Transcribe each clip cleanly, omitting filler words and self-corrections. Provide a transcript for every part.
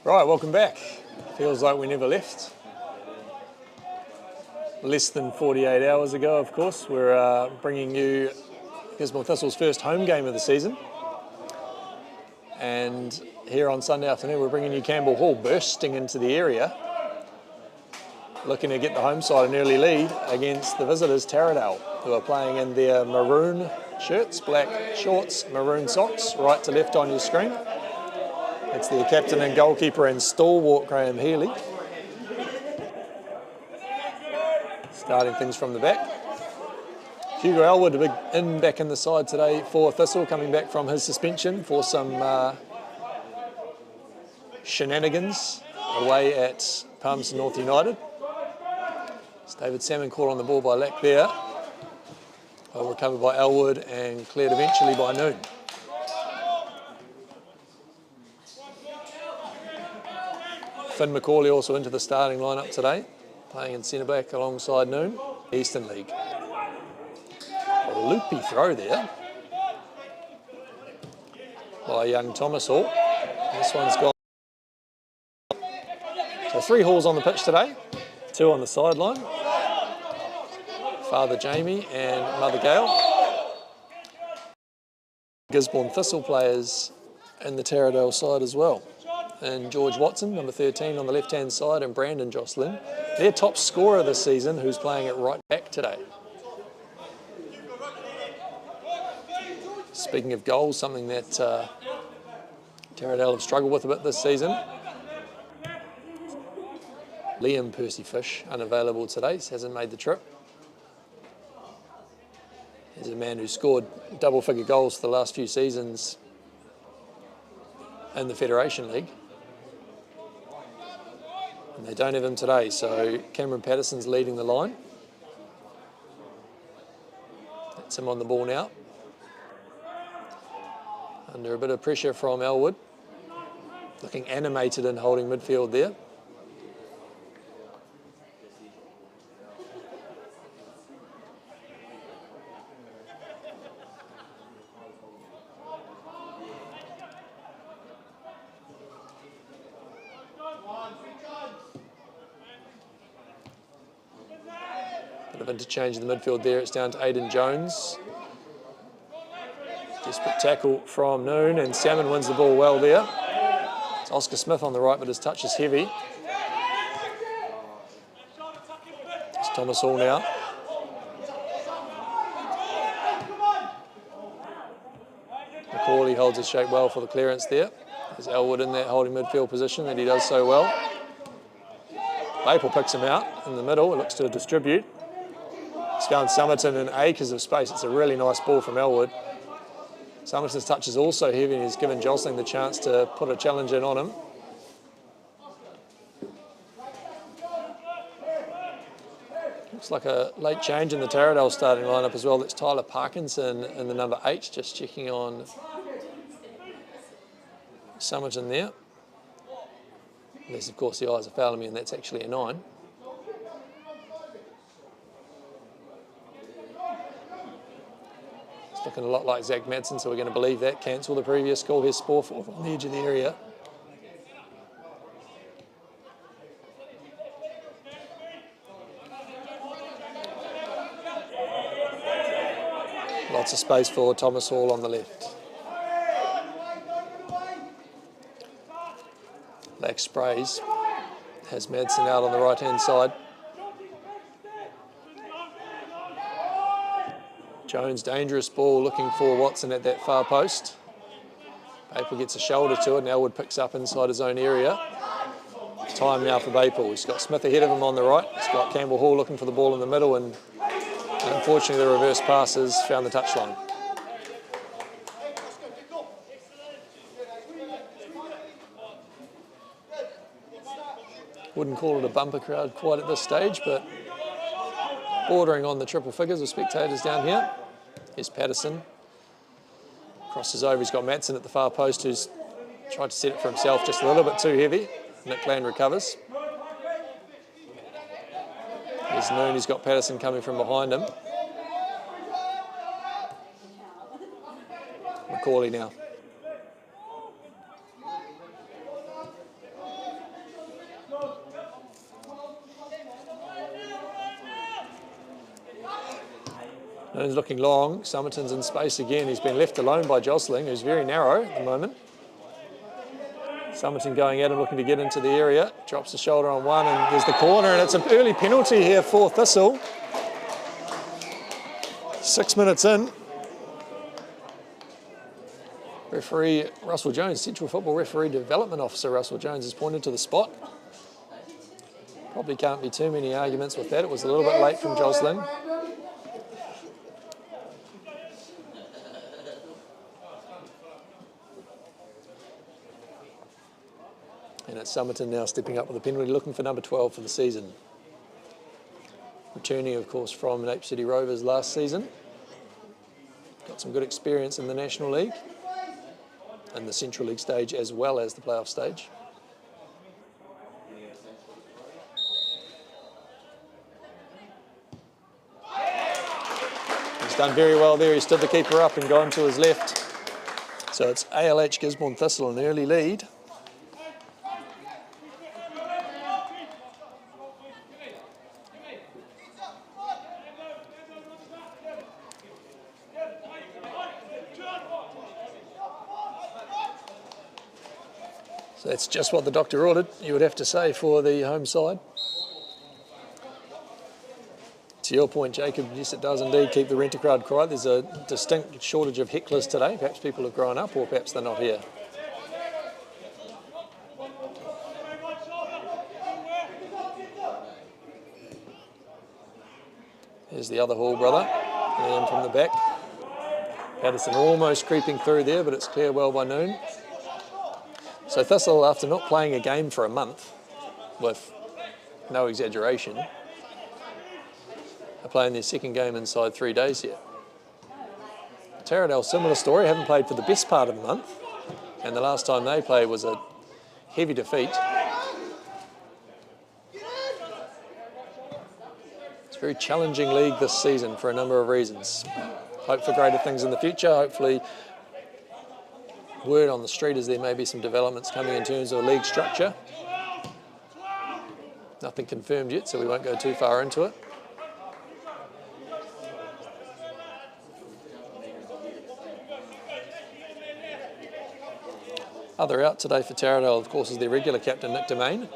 Right, welcome back. Feels like we never left. Less than 48 hours ago, of course, we're bringing you Gisborne Thistle's first home game of the season. And here on Sunday afternoon, we're bringing you Campbell Hall bursting into the area, looking to get the home side an early lead against the visitors, Taradale, who are playing in their maroon shirts, black shorts, maroon socks, right to left on your screen. It's their captain and goalkeeper and stalwart Graham Healy. Starting things from the back. Hugo Elwood back in the side today for Thistle, coming back from his suspension for some shenanigans away at Palmerston North United. It's David Salmon caught on the ball by Lack there. Well recovered by Elwood and cleared eventually by Noon. Finn McCauley also into the starting lineup today, playing in centre back alongside Noon. Eastern League. A loopy throw there by young Thomas Hall. This one's gone. So 3 Halls on the pitch today, 2 on the sideline. Father Jamie and Mother Gail. Gisborne Thistle players in the Taradale side as well. And George Watson, number 13 on the left-hand side, and Brandon Jocelyn. Their top scorer this season, who's playing at right back today. Speaking of goals, something that Taradale have struggled with a bit this season. Liam Percy Fish, unavailable today, hasn't made the trip. He's a man who scored double-figure goals for the last few seasons in the Federation League. And they don't have him today, so Cameron Patterson's leading the line. That's him on the ball now. Under a bit of pressure from Elwood. Looking animated and holding midfield there. Bit of interchange in the midfield there. It's down to Aidan Jones. Desperate tackle from Noon, and Salmon wins the ball well there. It's Oscar Smith on the right, but his touch is heavy. It's Thomas Hall now. McCauley holds his shape well for the clearance there. There's Elwood in that holding midfield position that he does so well. Maple picks him out in the middle. It looks to distribute. He's found Somerton in acres of space. It's a really nice ball from Elwood. Somerton's touch is also heavy, and he's given Jostling the chance to put a challenge in on him. Looks like a late change in the Taradale starting lineup as well. That's Tyler Parkinson in the number 8, just checking on Somerton there. Unless, of course, the eyes are failing me, and that's actually a 9. Looking a lot like Zach Madsen, so we're going to believe that. Cancel the previous goal. Here's Sporforth on the edge of the area. Lots of space for Thomas Hall on the left. Lack sprays. Has Madsen out on the right-hand side. Jones, dangerous ball, looking for Watson at that far post. Baple gets a shoulder to it, and Elwood picks up inside his own area. Time now for Baple. He's got Smith ahead of him on the right. He's got Campbell Hall looking for the ball in the middle, and unfortunately the reverse passes found the touchline. Wouldn't call it a bumper crowd quite at this stage, but bordering on the triple figures of spectators down here. Here's Patterson. Crosses over, he's got Madsen at the far post, who's tried to set it for himself, just a little bit too heavy. Nick Land recovers. There's Noon, he's got Patterson coming from behind him. McCauley now. Noon's looking long. Somerton's in space again. He's been left alone by Josling, who's very narrow at the moment. Somerton going at him, looking to get into the area. Drops the shoulder on one, and there's the corner, and it's an early penalty here for Thistle. 6 minutes in. Referee Russell Jones, Central Football Referee Development Officer Russell Jones, has pointed to the spot. Probably can't be too many arguments with that. It was a little bit late from Josling. And it's Somerton now stepping up with a penalty, looking for number 12 for the season. Returning, of course, from Nape City Rovers last season. Got some good experience in the National League and the Central League stage as well as the playoff stage. He's done very well there. He stood the keeper up and gone to his left. So it's ALH Gisborne Thistle, an early lead. So that's just what the doctor ordered, you would have to say, for the home side. To your point, Jacob, yes, it does indeed keep the rent-a crowd quiet. There's a distinct shortage of hecklers today. Perhaps people have grown up, or perhaps they're not here. Here's the other Hall brother, and from the back. Patterson almost creeping through there, but it's cleared well by Noon. So Thistle, after not playing a game for a month, with no exaggeration, are playing their second game inside 3 days here. Taradale, similar story, haven't played for the best part of a month, and the last time they played was a heavy defeat. It's a very challenging league this season for a number of reasons. Hope for greater things in the future. Hopefully, word on the street is there may be some developments coming in terms of league structure. Nothing confirmed yet, so we won't go too far into it. Other out today for Taradale, of course, is their regular captain, Nick Domain.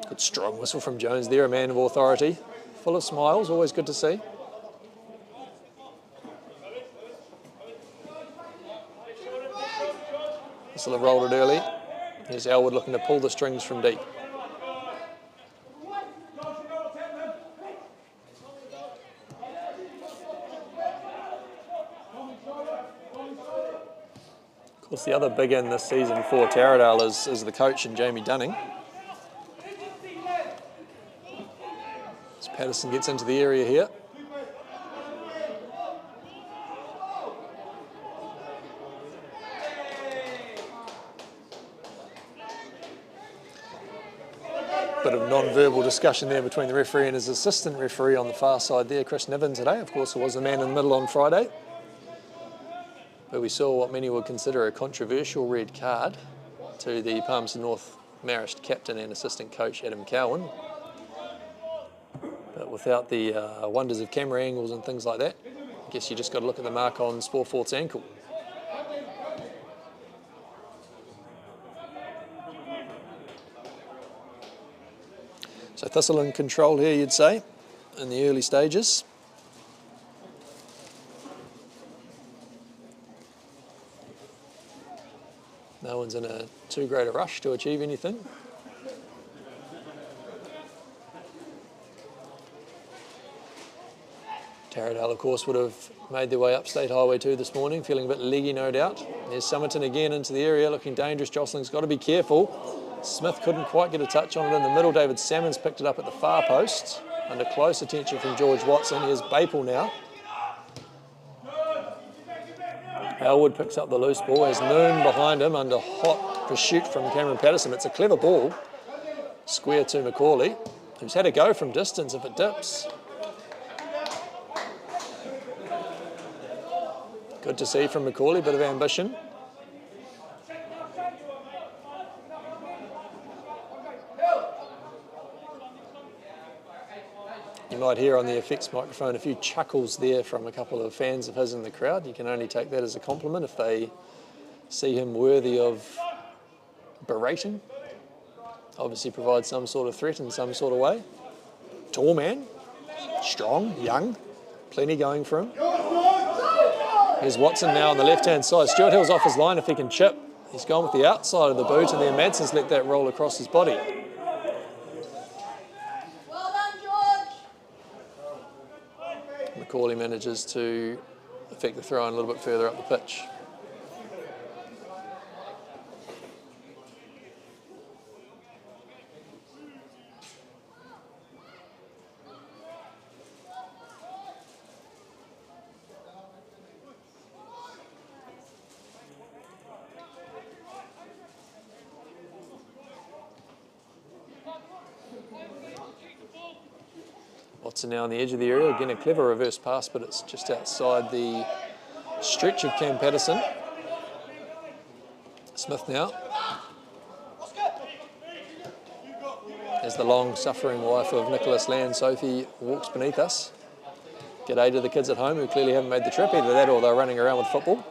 Good strong whistle from Jones there, a man of authority. Full of smiles, always good to see. Thistle have rolled it early. Here's Elwood looking to pull the strings from deep. Of course, the other big in this season for Taradale is the coach and Jamie Dunning. As Patterson gets into the area here. Bit of non-verbal discussion there between the referee and his assistant referee on the far side there, Chris Niven today. Of course, it was the man in the middle on Friday. But we saw what many would consider a controversial red card to the Palmerston North Marist captain and assistant coach, Adam Cowan. But without the wonders of camera angles and things like that, I guess you just got to look at the mark on Sportfort's ankle. So Thistle in control here, you'd say, in the early stages. No one's in a too great a rush to achieve anything. Taradale, of course, would have made their way up State Highway 2 this morning, feeling a bit leggy, no doubt. There's Somerton again into the area, looking dangerous. Josling's got to be careful. Smith couldn't quite get a touch on it in the middle. David Salmons picked it up at the far post, under close attention from George Watson. Here's Baple now. Elwood picks up the loose ball. Has Noon behind him under hot pursuit from Cameron Patterson. It's a clever ball. Square to Macaulay, who's had a go from distance if it dips. Good to see from Macaulay, bit of ambition. You might hear on the effects microphone a few chuckles there from a couple of fans of his in the crowd. You can only take that as a compliment if they see him worthy of berating. Obviously provides some sort of threat in some sort of way. Tall man, strong, young, plenty going for him. Here's Watson now on the left-hand side. Stuart Hill's off his line if he can chip. He's gone with the outside of the boot, and then Madson's let that roll across his body. Macaulay manages to effect the throw in a little bit further up the pitch. Watson now on the edge of the area. Again, a clever reverse pass, but it's just outside the stretch of Cam Patterson. Smith now. As the long-suffering wife of Nicholas Land, Sophie, walks beneath us. G'day to the kids at home who clearly haven't made the trip. Either that or they're running around with football.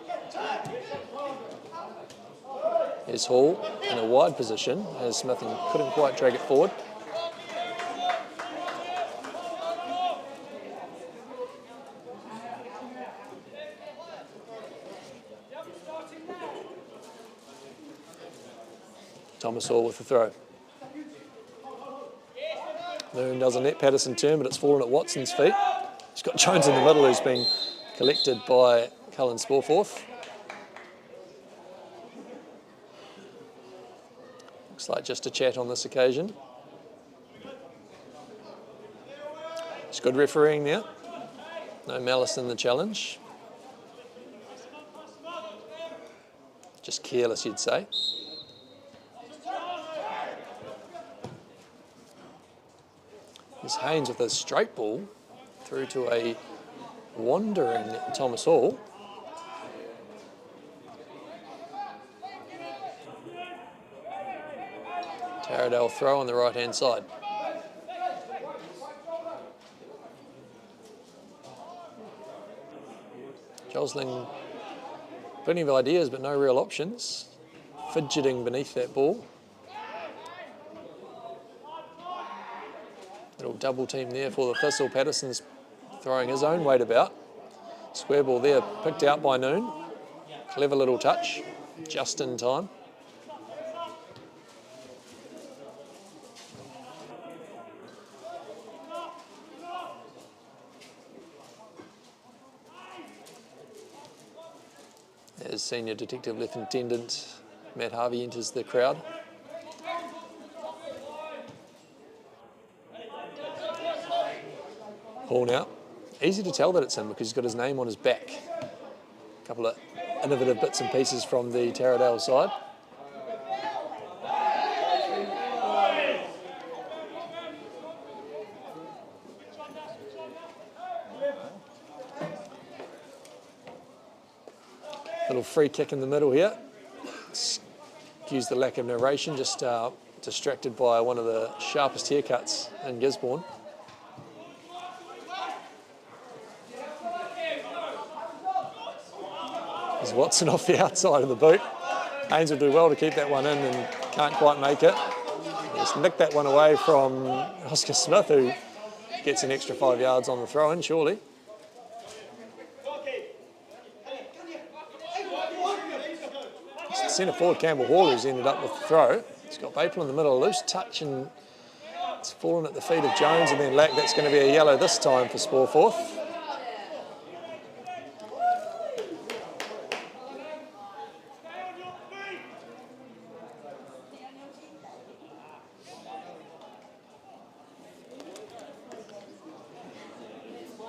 Here's Hall in a wide position as Smith couldn't quite drag it forward. Thomas Hall with the throw. Moon doesn't let Patterson turn, but it's fallen at Watson's feet. He's got Jones in the middle who's been collected by Cullen Sporforth. Looks like just a chat on this occasion. It's good refereeing there. No malice in the challenge. Just careless, you'd say. Here's Haynes with a straight ball through to a wandering Thomas Hall. Taradale throw on the right-hand side. Josling, plenty of ideas but no real options. Fidgeting beneath that ball. Little double team there for the Thistle. Patterson's throwing his own weight about. Square ball there, picked out by Noon. Clever little touch, just in time. As Senior Detective Lieutenant Matt Harvey enters the crowd. Hall now. Easy to tell that it's him because he's got his name on his back. A couple of innovative bits and pieces from the Taradale side. Little free kick in the middle here. Excuse the lack of narration, just distracted by one of the sharpest haircuts in Gisborne. There's Watson off the outside of the boot. Haynes will do well to keep that one in and can't quite make it. Just nicked that one away from Oscar Smith, who gets an extra 5 yards on the throw-in, surely. It's centre forward Campbell Hall who's ended up with the throw. He's got Maple in the middle, a loose touch, and it's fallen at the feet of Jones and then Lack. That's going to be a yellow this time for Sporforth.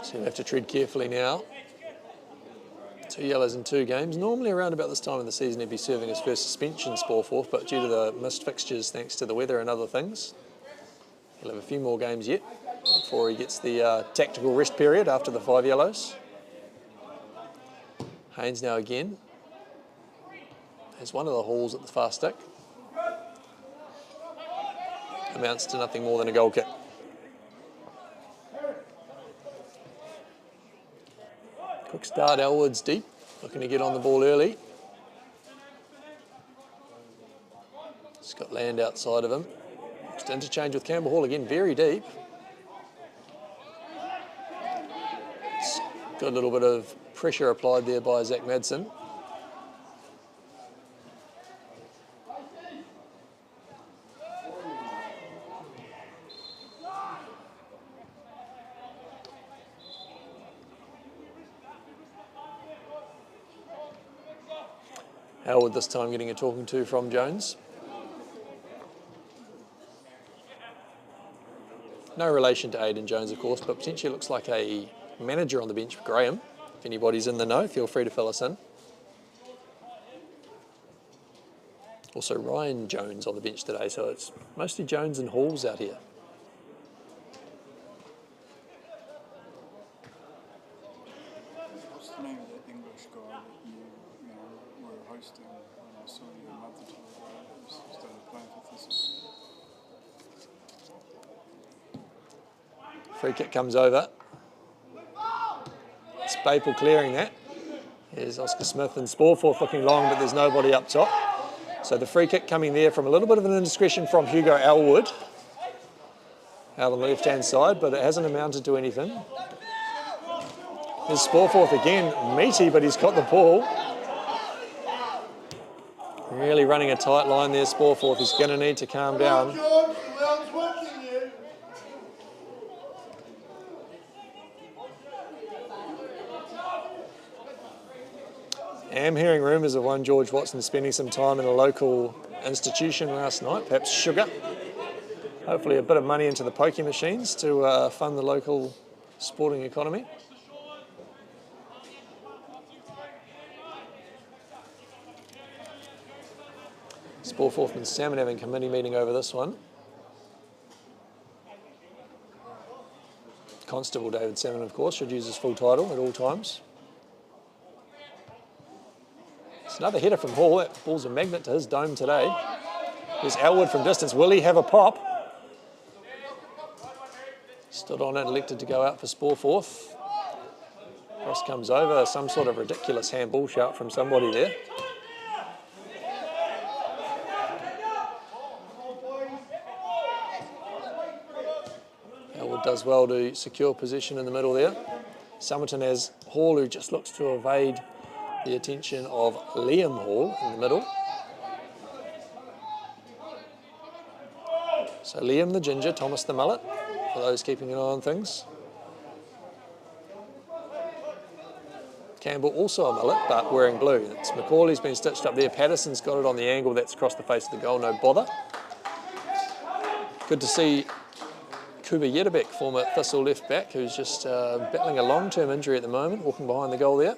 So you have to tread carefully now. 2 yellows in 2 games. Normally around about this time of the season he'd be serving his first suspension, Sporforth, but due to the missed fixtures thanks to the weather and other things, he'll have a few more games yet before he gets the tactical rest period after the 5 yellows. Haynes now again. Has one of the hauls at the far stick. Amounts to nothing more than a goal kick. Quick start, Elwood's deep, looking to get on the ball early. He's got land outside of him. Just interchange with Campbell Hall again, very deep. It's got a little bit of pressure applied there by Zach Madsen. Elwood this time getting a talking to from Jones. No relation to Aidan Jones, of course, but potentially looks like a manager on the bench for Graham. If anybody's in the know, feel free to fill us in. Also Ryan Jones on the bench today, so it's mostly Jones and Halls out here. What's the name of that English guy that you were hosting when I saw you a month or two ago? Started playing for Thistle. Free kick comes over. It's Baple clearing that. Here's Oscar Smith and Sporforth looking long, but there's nobody up top. So the free kick coming there from a little bit of an indiscretion from Hugo Elwood. Out on the left-hand side, but it hasn't amounted to anything. There's Sporforth again, meaty, but he's got the ball. Really running a tight line there, Sporforth. He's going to need to calm down. I am hearing rumours of one George Watson spending some time in a local institution last night, perhaps sugar. Hopefully a bit of money into the pokie machines to fund the local sporting economy. Sporforth and Salmon having a committee meeting over this one. Constable David Salmon, of course, should use his full title at all times. It's another header from Hall. That ball's a magnet to his dome today. There's Elwood from distance. Will he have a pop? Stood on it, elected to go out for Sporforth. Cross comes over. Some sort of ridiculous handball shout from somebody there. Elwood does well to secure position in the middle there. Somerton has Hall, who just looks to evade the attention of Liam Hall in the middle. So Liam the ginger, Thomas the mullet, for those keeping an eye on things. Campbell also a mullet, but wearing blue. It's Macaulay's been stitched up there. Patterson's got it on the angle. That's across the face of the goal, no bother. Good to see Kuba Yedabek, former Thistle left back, who's just battling a long-term injury at the moment, walking behind the goal there.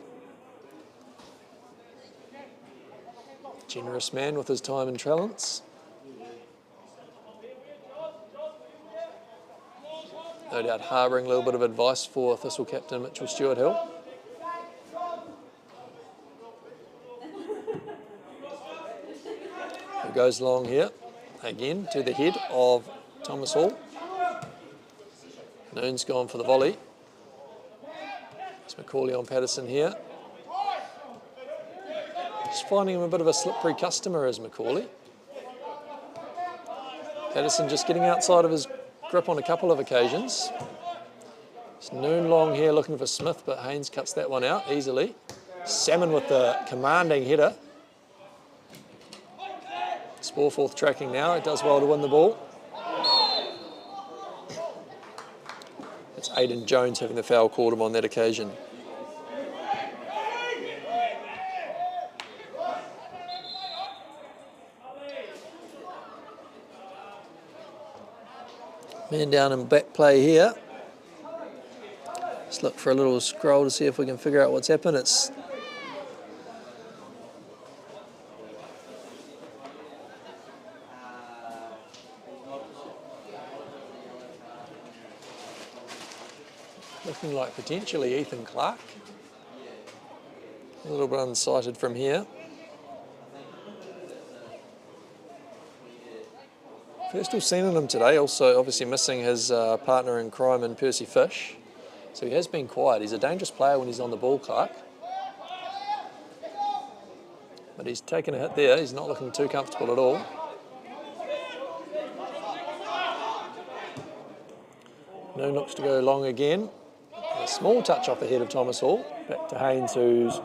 Generous man with his time and talents. No doubt harbouring a little bit of advice for Thistle captain Mitchell Stewart-Hill. Who goes long here, again to the head of Thomas Hall. Noon's gone for the volley. It's Macaulay on Patterson here. Just finding him a bit of a slippery customer as Macaulay. Patterson just getting outside of his grip on a couple of occasions. It's Noon long here looking for Smith, but Haynes cuts that one out easily. Salmon with the commanding header. Sporforth tracking now. It does well to win the ball. It's Aidan Jones having the foul called him on that occasion. Man down in back play here. Let's look for a little scroll to see if we can figure out what's happened. It's looking like potentially Ethan Clark. A little bit unsighted from here. First we've seen him today, also obviously missing his partner in crime in Percy Fish. So he has been quiet. He's a dangerous player when he's on the ball, Clark. But he's taken a hit there. He's not looking too comfortable at all. No looks to go long again. A small touch off the head of Thomas Hall. Back to Haynes, who's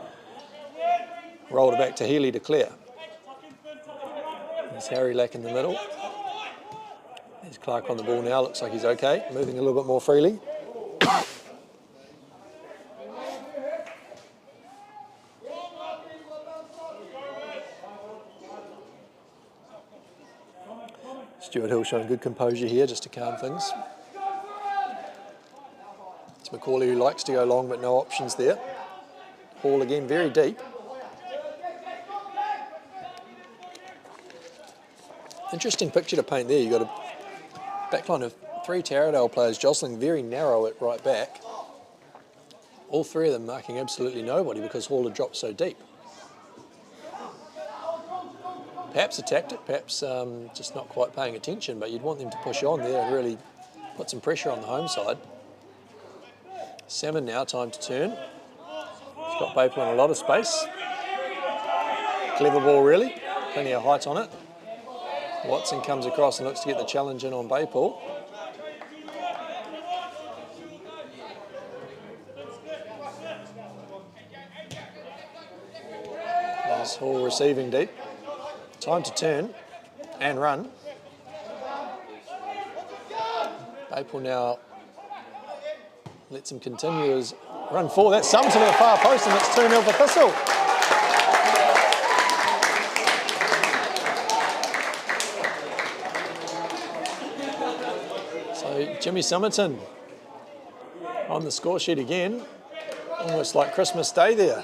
rolled it back to Healy to clear. There's Harry Lack in the middle. There's Clark on the ball now. Looks like he's okay. Moving a little bit more freely. Stuart Hill showing good composure here just to calm things. It's Macaulay who likes to go long, but no options there. Hall again very deep. Interesting picture to paint there. You've got a backline of 3 Taradale players jostling very narrow at right back. All 3 of them marking absolutely nobody because Hall had dropped so deep. Perhaps a tactic, perhaps just not quite paying attention, but you'd want them to push on there and really put some pressure on the home side. Salmon now, time to turn. He's got Baple in a lot of space. Clever ball really, plenty of height on it. Watson comes across and looks to get the challenge in on Baple. There's Hall receiving deep. Time to turn and run. Baple now lets him continue his run forward. That's Summerton at the far post and it's 2-0 for Thistle. So Jimmy Summerton on the score sheet again. Almost like Christmas Day there.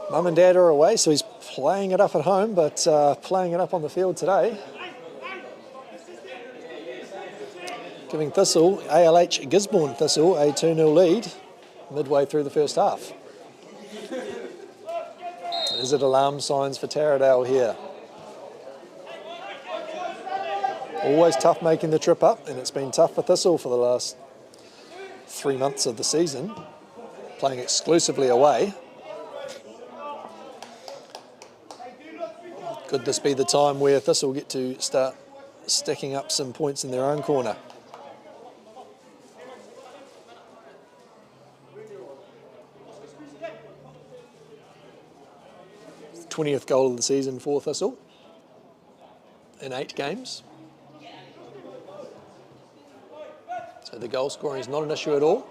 Mum and Dad are away, so he's playing it up at home, but playing it up on the field today. Giving Thistle, ALH Gisborne Thistle, a 2-0 lead midway through the first half. Is it alarm signs for Taradale here? Always tough making the trip up, and it's been tough for Thistle for the last 3 months of the season, playing exclusively away. Could this be the time where Thistle get to start stacking up some points in their own corner? It's the 20th goal of the season for Thistle in 8 games. So the goal scoring is not an issue at all.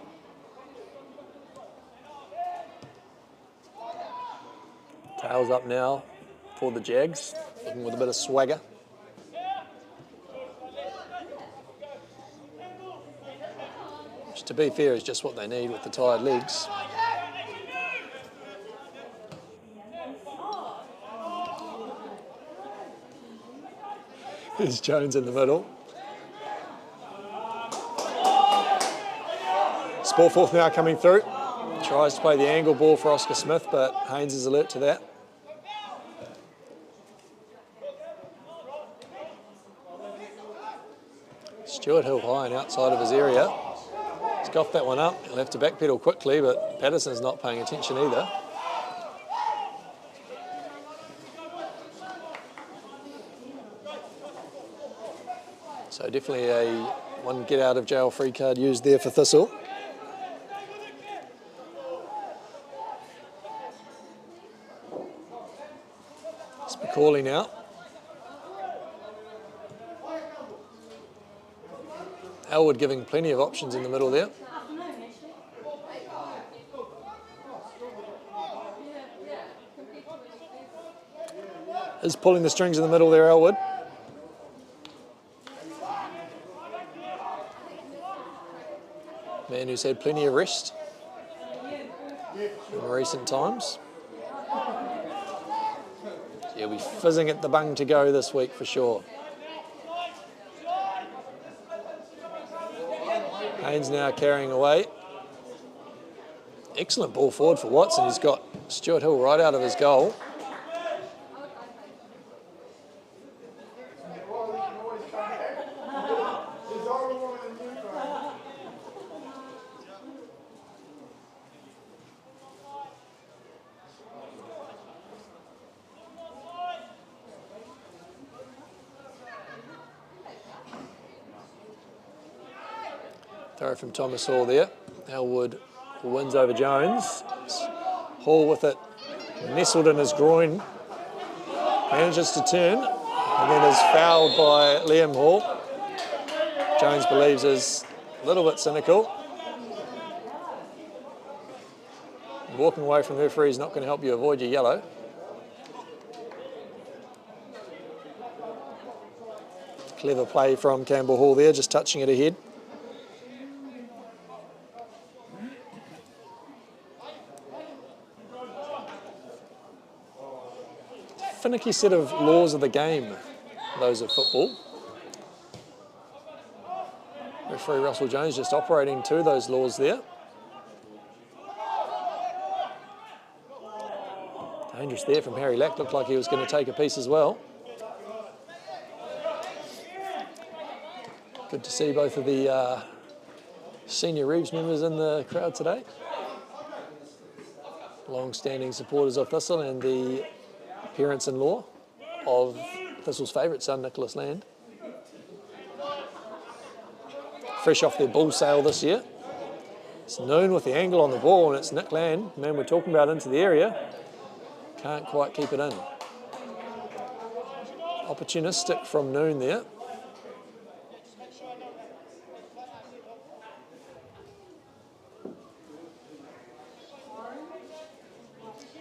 Tails up now for the Jags, looking with a bit of swagger. Which, to be fair, is just what they need with the tired legs. There's Jones in the middle. Sportforth now coming through. Tries to play the angle ball for Oscar Smith, but Haynes is alert to that. Stuart Hill high and outside of his area. He's got that one up. He'll have to backpedal quickly, but Patterson's not paying attention either. So definitely a one get out of jail free card used there for Thistle. It's Macaulay now. Elwood giving plenty of options in the middle there. Is pulling the strings in the middle there, Elwood. Man who's had plenty of rest in recent times. He'll be fizzing at the bung to go this week for sure. Haynes now carrying away. Excellent ball forward for Watson. He's got Stuart Hill right out of his goal. Throw from Thomas Hall there. Elwood wins over Jones. Hall with it nestled in his groin. Manages to turn and then is fouled by Liam Hall. Jones believes is a little bit cynical. Walking away from the referee is not going to help you avoid your yellow. Clever play from Campbell Hall there, just touching it ahead. Finicky set of laws of the game, those of football. Referee Russell Jones just operating to those laws there. Dangerous there from Harry Lack, looked like he was going to take a piece as well. Good to see both of the senior Reeves members in the crowd today. Long-standing supporters of Thistle and the parents-in-law of Thistle's favourite son, Nicholas Land. Fresh off their bull sale this year. It's Noon with the angle on the ball, and it's Nick Land, the man we're talking about, into the area. Can't quite keep it in. Opportunistic from Noon there.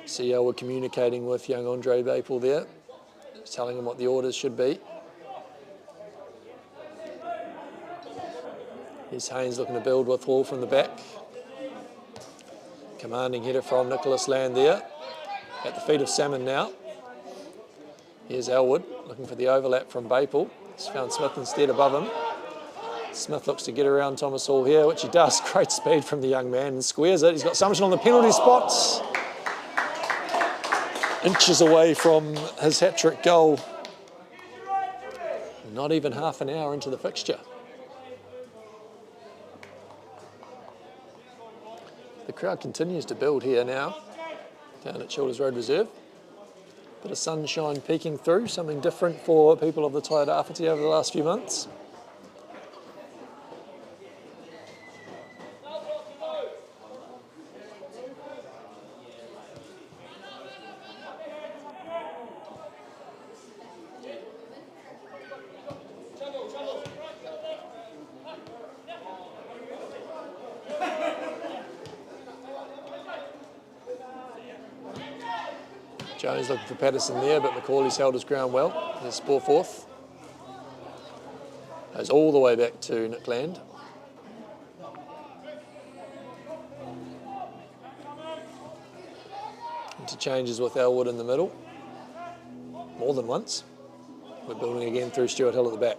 See how we're communicating with young Andre Baple there, telling him what the orders should be. Here's Haynes looking to build with Hall from the back. Commanding header from Nicholas Land there. At the feet of Salmon now. Here's Elwood looking for the overlap from Baple. He's found Smith instead above him. Smith looks to get around Thomas Hall here, which he does. Great speed from the young man and squares it. He's got Summerton on the penalty spots. Inches away from his hat-trick goal. Not even half an hour into the fixture. The crowd continues to build here now, down at Childers Road Reserve. Bit of sunshine peeking through, something different for people of the Te Tairāwhiti over the last few months. Jones looking for Patterson there, but McCauley's held his ground well. There's Sporforth. Goes all the way back to Nick Land. Interchanges with Elwood in the middle. More than once. We're building again through Stuart Hill at the back.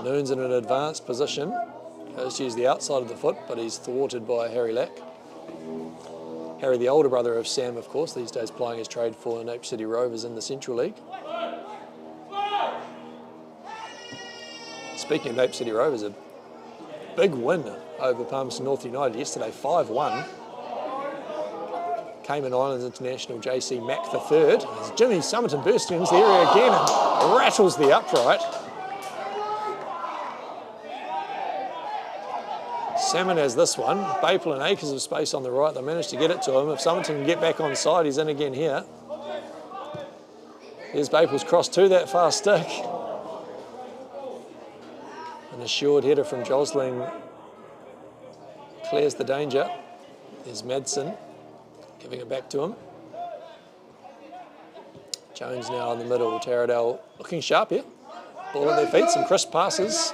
Noon's in an advanced position. Goes to use the outside of the foot, but he's thwarted by Harry Lack. Harry, the older brother of Sam, of course, these days plying his trade for Napier City Rovers in the Central League. Speaking of Napier City Rovers, a big win over Palmerston North United yesterday, 5-1. Cayman Islands International JC Mack III. As Jimmy Summerton bursting into the area again and rattles the upright. Salmon has this one. Baple and acres of space on the right. They managed to get it to him. If Summerton can get back on side, he's in again here. Here's Baple's cross to that far stick. An assured header from Josling clears the danger. There's Madsen giving it back to him. Jones now in the middle. Taradale looking sharp here. Ball at their feet, some crisp passes.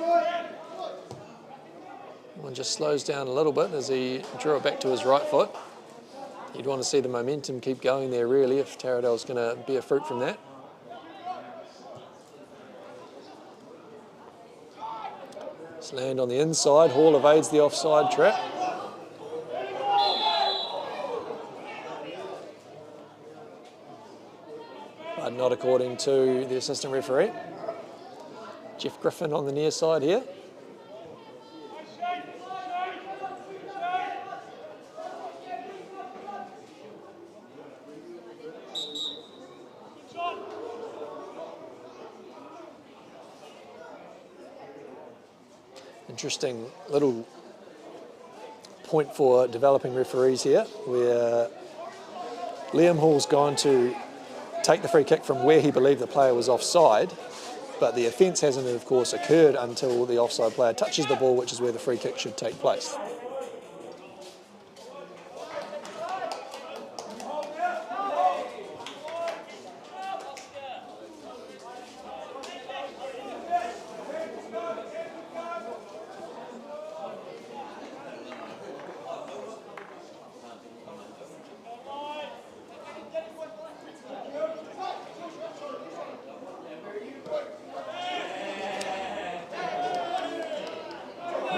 One just slows down a little bit as he drew it back to his right foot. You'd want to see the momentum keep going there, really, if Taradale's going to bear fruit from that. It's Land on the inside. Hall evades the offside trap. not according to the assistant referee. Jeff Griffin on the near side here. Interesting little point for developing referees here, where Liam Hall's gone to take the free kick from where he believed the player was offside, but the offence hasn't, of course, occurred until the offside player touches the ball, which is where the free kick should take place.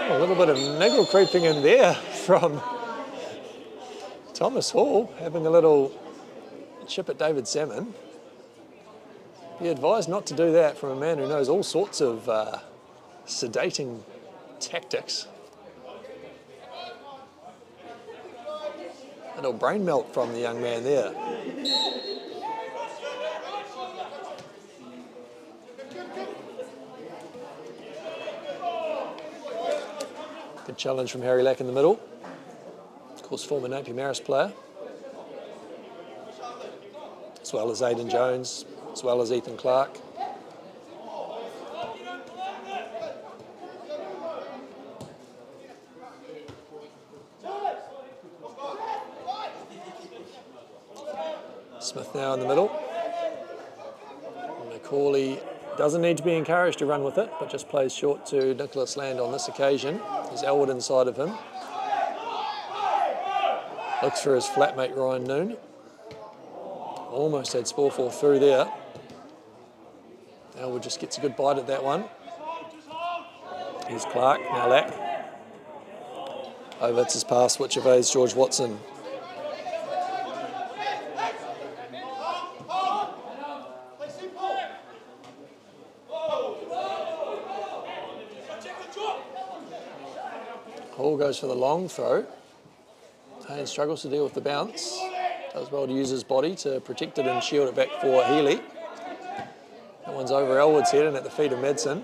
A little bit of niggle creeping in there from Thomas Hall, having a little chip at David Salmon. Be advised not to do that from a man who knows all sorts of sedating tactics. A little brain melt from the young man there. Good challenge from Harry Lack in the middle. Of course, former Napier Maris player. As well as Aidan Jones, as well as Ethan Clark. Smith now in the middle. Macaulay doesn't need to be encouraged to run with it, but just plays short to Nicholas Land on this occasion. There's Elwood inside of him. Looks for his flatmate Ryan Noon. Almost had Sporforth through there. Elwood just gets a good bite at that one. Here's Clark, now Lack. Over it's his pass, which evades George Watson. Hall goes for the long throw. Haynes struggles to deal with the bounce. Does well to use his body to protect it and shield it back for Healy. That one's over Elwood's head and at the feet of Madsen.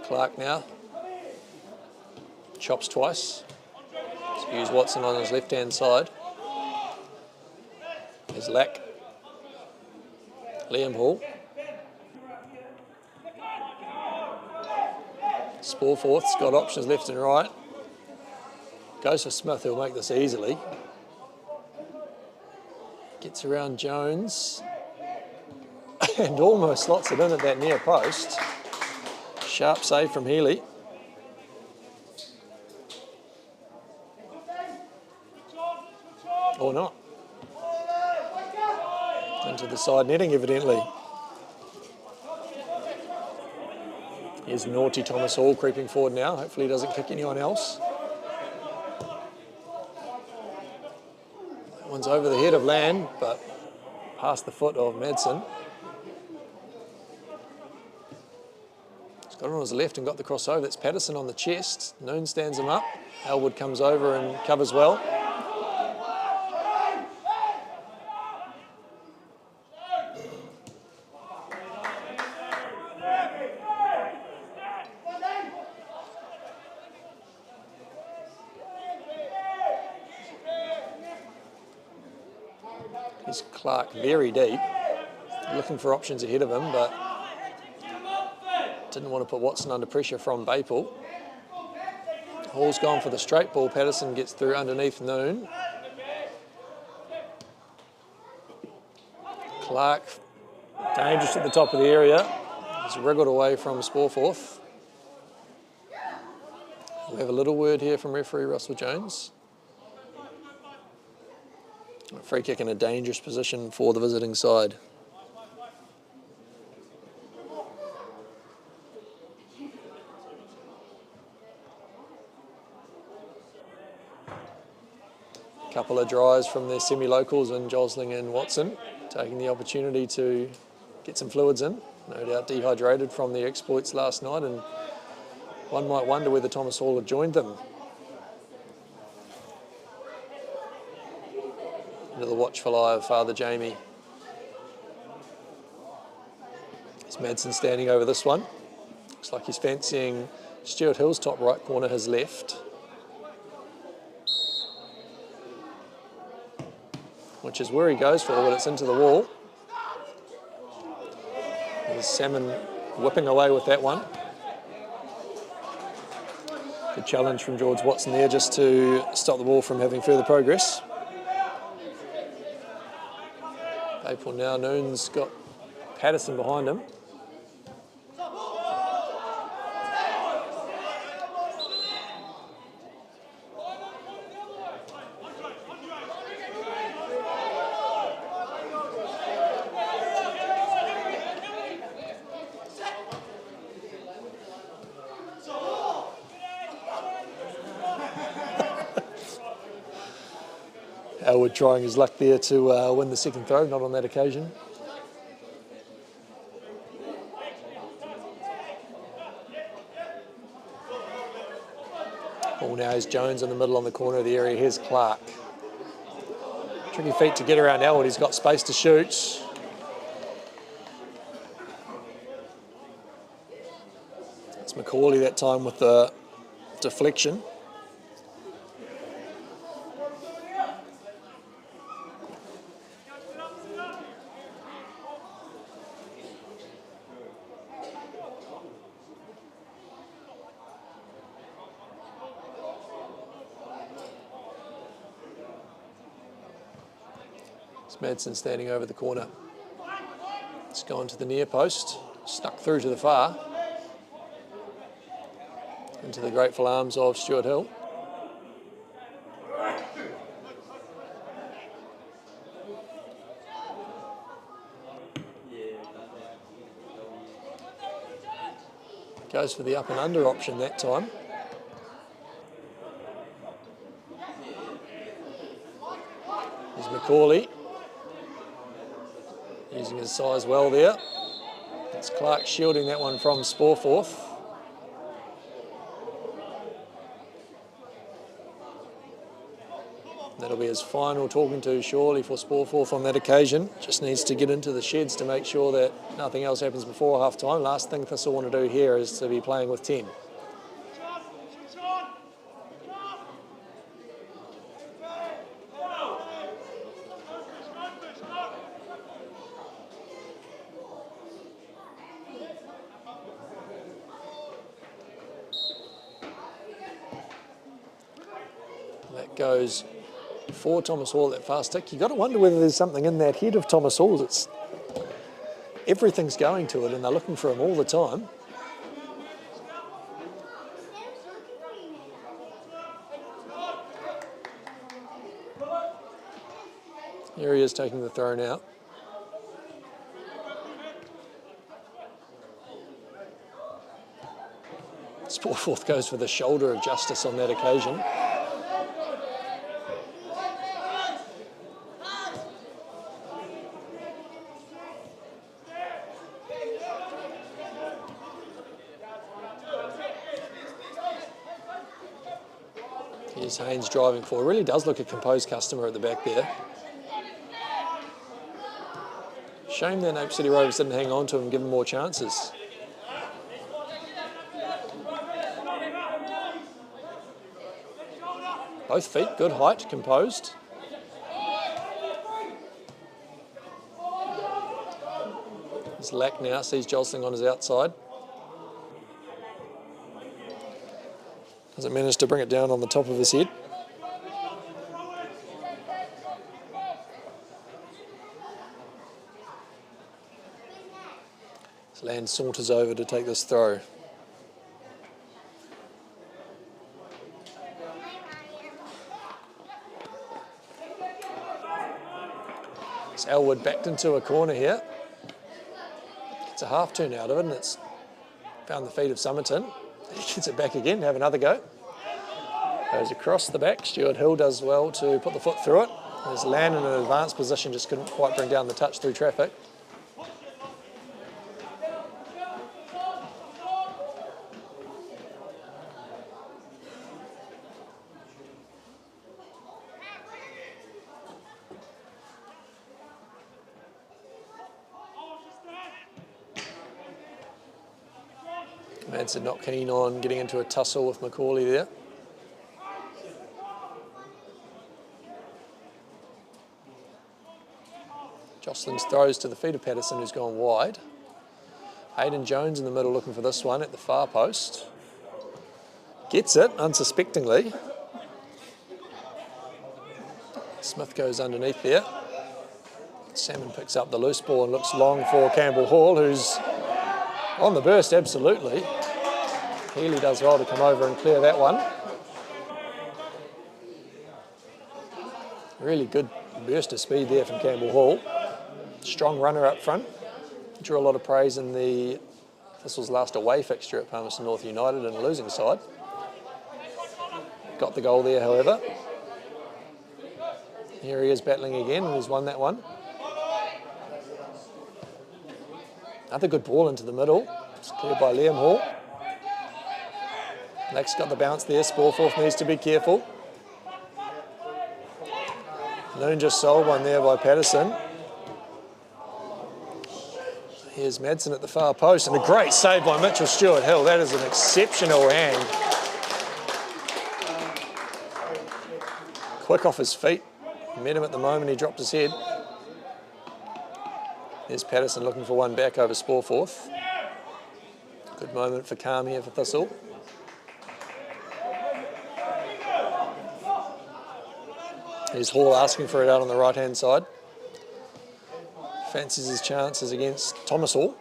Clark now. Chops twice. So use Watson on his left-hand side. There's Lack. Liam Hall. Sporforth's got options left and right. Goes for Smith, who'll make this easily. Gets around Jones. And almost slots it in at that near post. Sharp save from Healy. Or not. Into the side netting, evidently. Here's naughty Thomas Hall creeping forward now. Hopefully he doesn't kick anyone else. That one's over the head of Land, but past the foot of Madsen. He's got it on his left and got the crossover. That's Patterson on the chest. Noon stands him up. Elwood comes over and covers well. Here's Clark very deep, looking for options ahead of him, but didn't want to put Watson under pressure from Baple. Hall's gone for the straight ball. Patterson gets through underneath Noon. Clark, dangerous at the top of the area. He's wriggled away from Sporforth. We have a little word here from referee Russell Jones. A free kick in a dangerous position for the visiting side. couple of dries from their semi-locals in Josling and Watson, taking the opportunity to get some fluids in. No doubt dehydrated from their exploits last night, and one might wonder whether Thomas Hall had joined them. Into the watchful eye of Father Jamie. It's Madsen standing over this one. Looks like he's fancying Stuart Hill's top right corner, his left. Which is where he goes for it, but it's into the wall. There's Salmon whipping away with that one. Good challenge from George Watson there just to stop the ball from having further progress. April now, Noon's got Patterson behind him. Elwood trying his luck there to win the second throw, not on that occasion. Ball now is Jones in the middle on the corner of the area. Here's Clark. Tricky feet to get around Elwood. He's got space to shoot. It's McCauley that time with the deflection. Madsen standing over the corner. It's gone to the near post, stuck through to the far. Into the grateful arms of Stuart Hill. Goes for the up and under option that time. Here's McCauley. Using his size well there. It's Clark shielding that one from Sporeforth. That'll be his final talking to surely for Sporeforth on that occasion. Just needs to get into the sheds to make sure that nothing else happens before half time. Last thing Thistle want to do here is to be playing with 10. Goes for Thomas Hall, that fast tick. You've got to wonder whether there's something in that head of Thomas Hall's. It's everything's going to it and they're looking for him all the time. Here he is taking the throw now. Sporeforth goes for the shoulder of justice on that occasion. Here's Haynes driving forward. Really does look a composed customer at the back there. Shame that Nape City Rovers didn't hang on to him and give him more chances. Both feet, good height, composed. There's Lack now, sees Jostling on his outside. Doesn't manage to bring it down on the top of his head. Land saunters over to take this throw. It's Elwood backed into a corner here. Gets a half turn out of it and it's found the feet of Somerton. He gets it back again, have another go. Goes across the back. Stuart Hill does well to put the foot through it. There's Lan in an advanced position, just couldn't quite bring down the touch through traffic. Madsen not keen on getting into a tussle with Macaulay there. Jocelyn's throws to the feet of Patterson, who's gone wide. Hayden Jones in the middle looking for this one at the far post. Gets it unsuspectingly. Smith goes underneath there. Salmon picks up the loose ball and looks long for Campbell Hall, who's on the burst, absolutely. Healy does well to come over and clear that one. Really good burst of speed there from Campbell Hall. Strong runner up front. Drew a lot of praise in the Thistle's last away fixture at Palmerston North United and a losing side. Got the goal there, however. Here he is battling again, and he's won that one. Another good ball into the middle. It's cleared by Liam Hall. Lake's got the bounce there. Sporforth needs to be careful. Noon just sold one there by Patterson. Here's Madsen at the far post, and a great save by Mitchell Stuart Hill. That is an exceptional hand. Quick off his feet. Met him at the moment, he dropped his head. There's Patterson looking for one back over Sporforth. Good moment for calm here for Thistle. Here's Hall asking for it out on the right-hand side. Fancies his chances against Thomas Hall.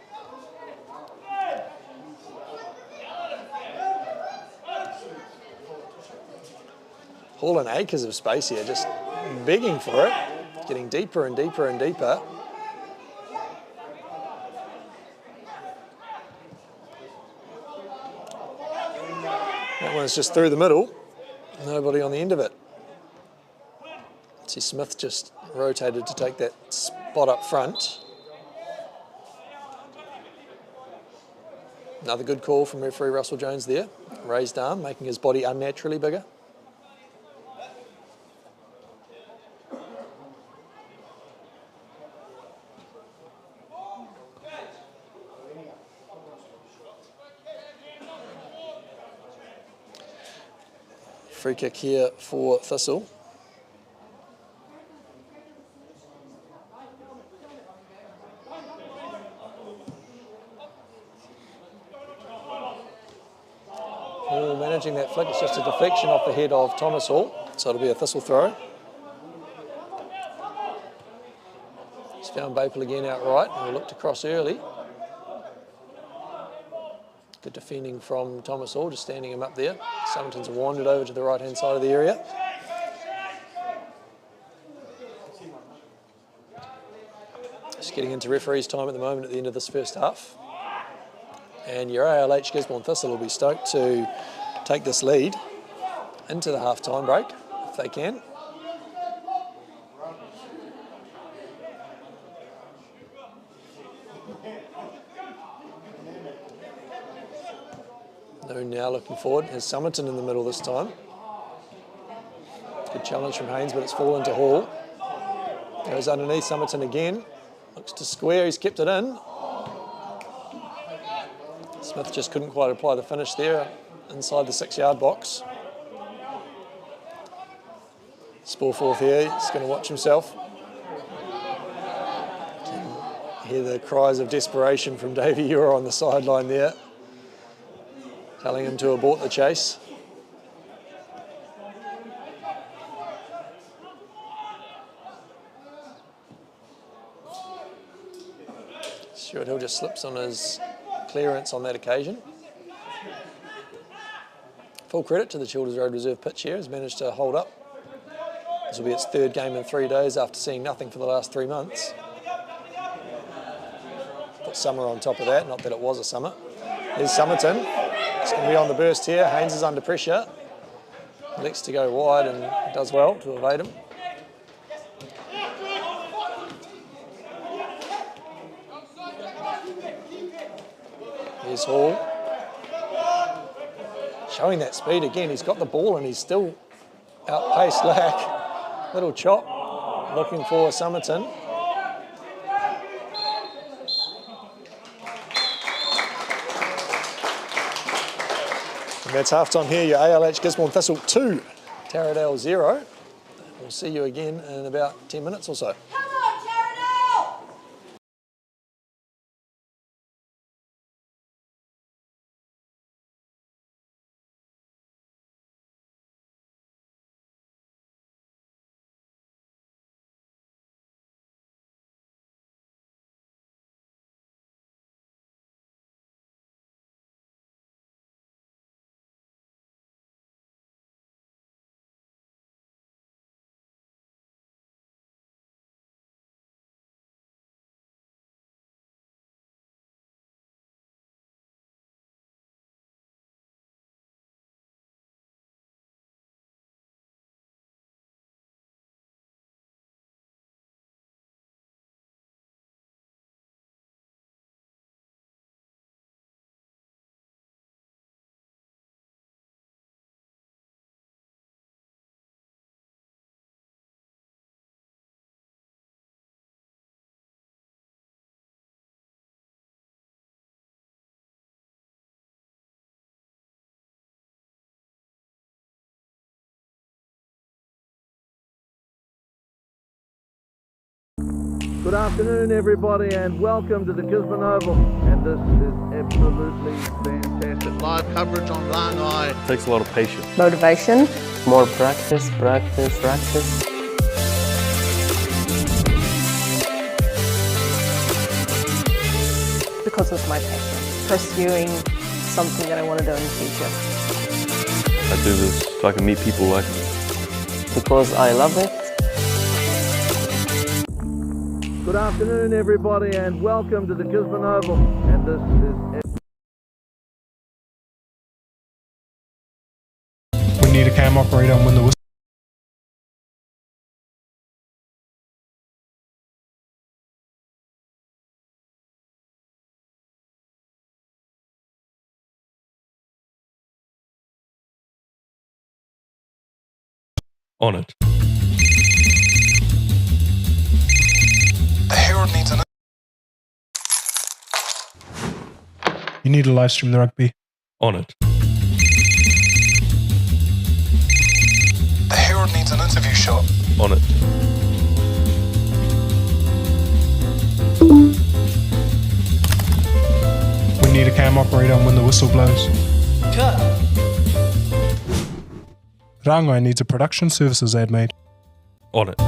Hall in acres of space here, just begging for it, getting deeper and deeper and deeper. That one's just through the middle, nobody on the end of it. See Smith just rotated to take that spot up front. Another good call from referee Russell Jones there. Raised arm, making his body unnaturally bigger. Free kick here for Thistle. Managing that flick, it's just a deflection off the head of Thomas Hall, so it'll be a Thistle throw. He's found Baple again outright, and we looked across early. Good defending from Thomas Hall, just standing him up there. Summerton's wandered over to the right-hand side of the area. Just getting into referee's time at the moment at the end of this first half. And your ALH Gisborne Thistle will be stoked to take this lead into the half-time break, if they can. Noon now looking forward. Has Summerton in the middle this time. Good challenge from Haynes, but it's fallen to Hall. Goes underneath Summerton again. Looks to square, he's kept it in. Smith just couldn't quite apply the finish there inside the 6-yard box. Sporforth here, he's going to watch himself. Hear the cries of desperation from Davey Ewer on the sideline there, telling him to abort the chase. Stuart Hill just slips on his clearance on that occasion. Full credit to the Childers Road Reserve pitch here, has managed to hold up. This will be its third game in 3 days after seeing nothing for the last 3 months. Put summer on top of that, not that it was a summer. Here's Summerton. It's going to be on the burst here. Haynes is under pressure. elects to go wide and does well to evade him. Here's Hall. Showing that speed again. He's got the ball and he's still outpaced Lack. Little chop. Looking for Somerton. And that's half-time here. Your ALH Gisborne Thistle 2, Taradale 0. We'll see you again in about 10 minutes or so. Good afternoon everybody and welcome to the Gisborne Oval, and this is absolutely fantastic. Live coverage on Rangai. It takes a lot of patience. Motivation. More practice. Because of my passion. Pursuing something that I want to do in the future. I do this so I can meet people like me. Because I love it. Good afternoon everybody and welcome to the Gisborne Oval, and this is We need a cam operator on when the whistle. On it. The Herald needs an. You need to live stream the rugby. On it. The Herald needs an interview shot. On it. We need a cam operator on when the whistle blows. cut. Rangai needs a production services ad made. On it.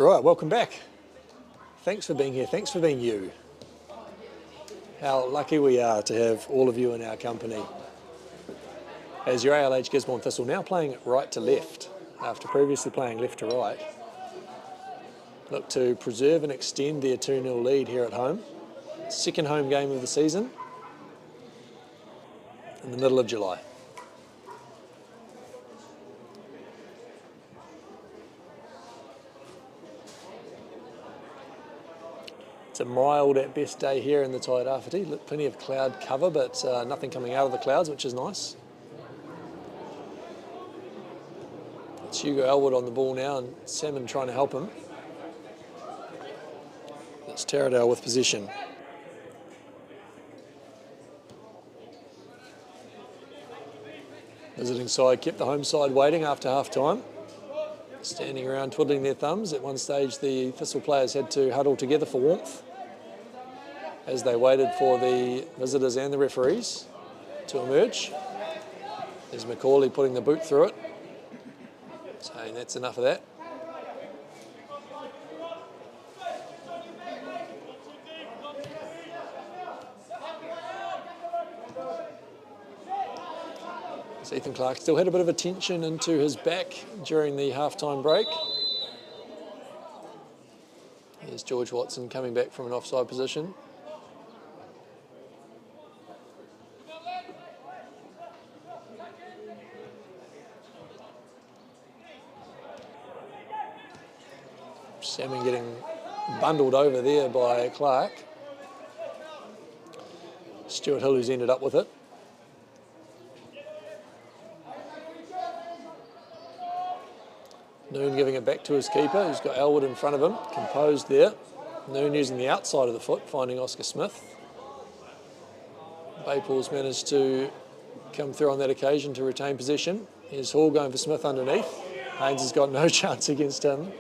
Right, welcome back. Thanks for being here. Thanks for being you. How lucky we are to have all of you in our company. As your ALH Gisborne Thistle now playing right to left after previously playing left to right. Look to preserve and extend their 2-0 lead here at home. Second home game of the season in the middle of July. It's a mild at best day here in the Tairawhiti. Plenty of cloud cover, but nothing coming out of the clouds, which is nice. It's Hugo Elwood on the ball now, and Salmon trying to help him. It's Taradale with possession. Visiting side kept the home side waiting after half time. Standing around twiddling their thumbs. At one stage the Thistle players had to huddle together for warmth as they waited for the visitors and the referees to emerge. There's Macaulay putting the boot through it, saying that's enough of that. Ethan Clark still had a bit of a tension into his back during the half-time break. Here's George Watson coming back from an offside position. Salmon getting bundled over there by Clark. Stuart Hill who's ended up with it. Noon giving it back to his keeper, who's got Elwood in front of him, composed there. Noon using the outside of the foot, finding Oscar Smith. Baypools managed to come through on that occasion to retain possession. Here's Hall going for Smith underneath. Haynes has got no chance against him.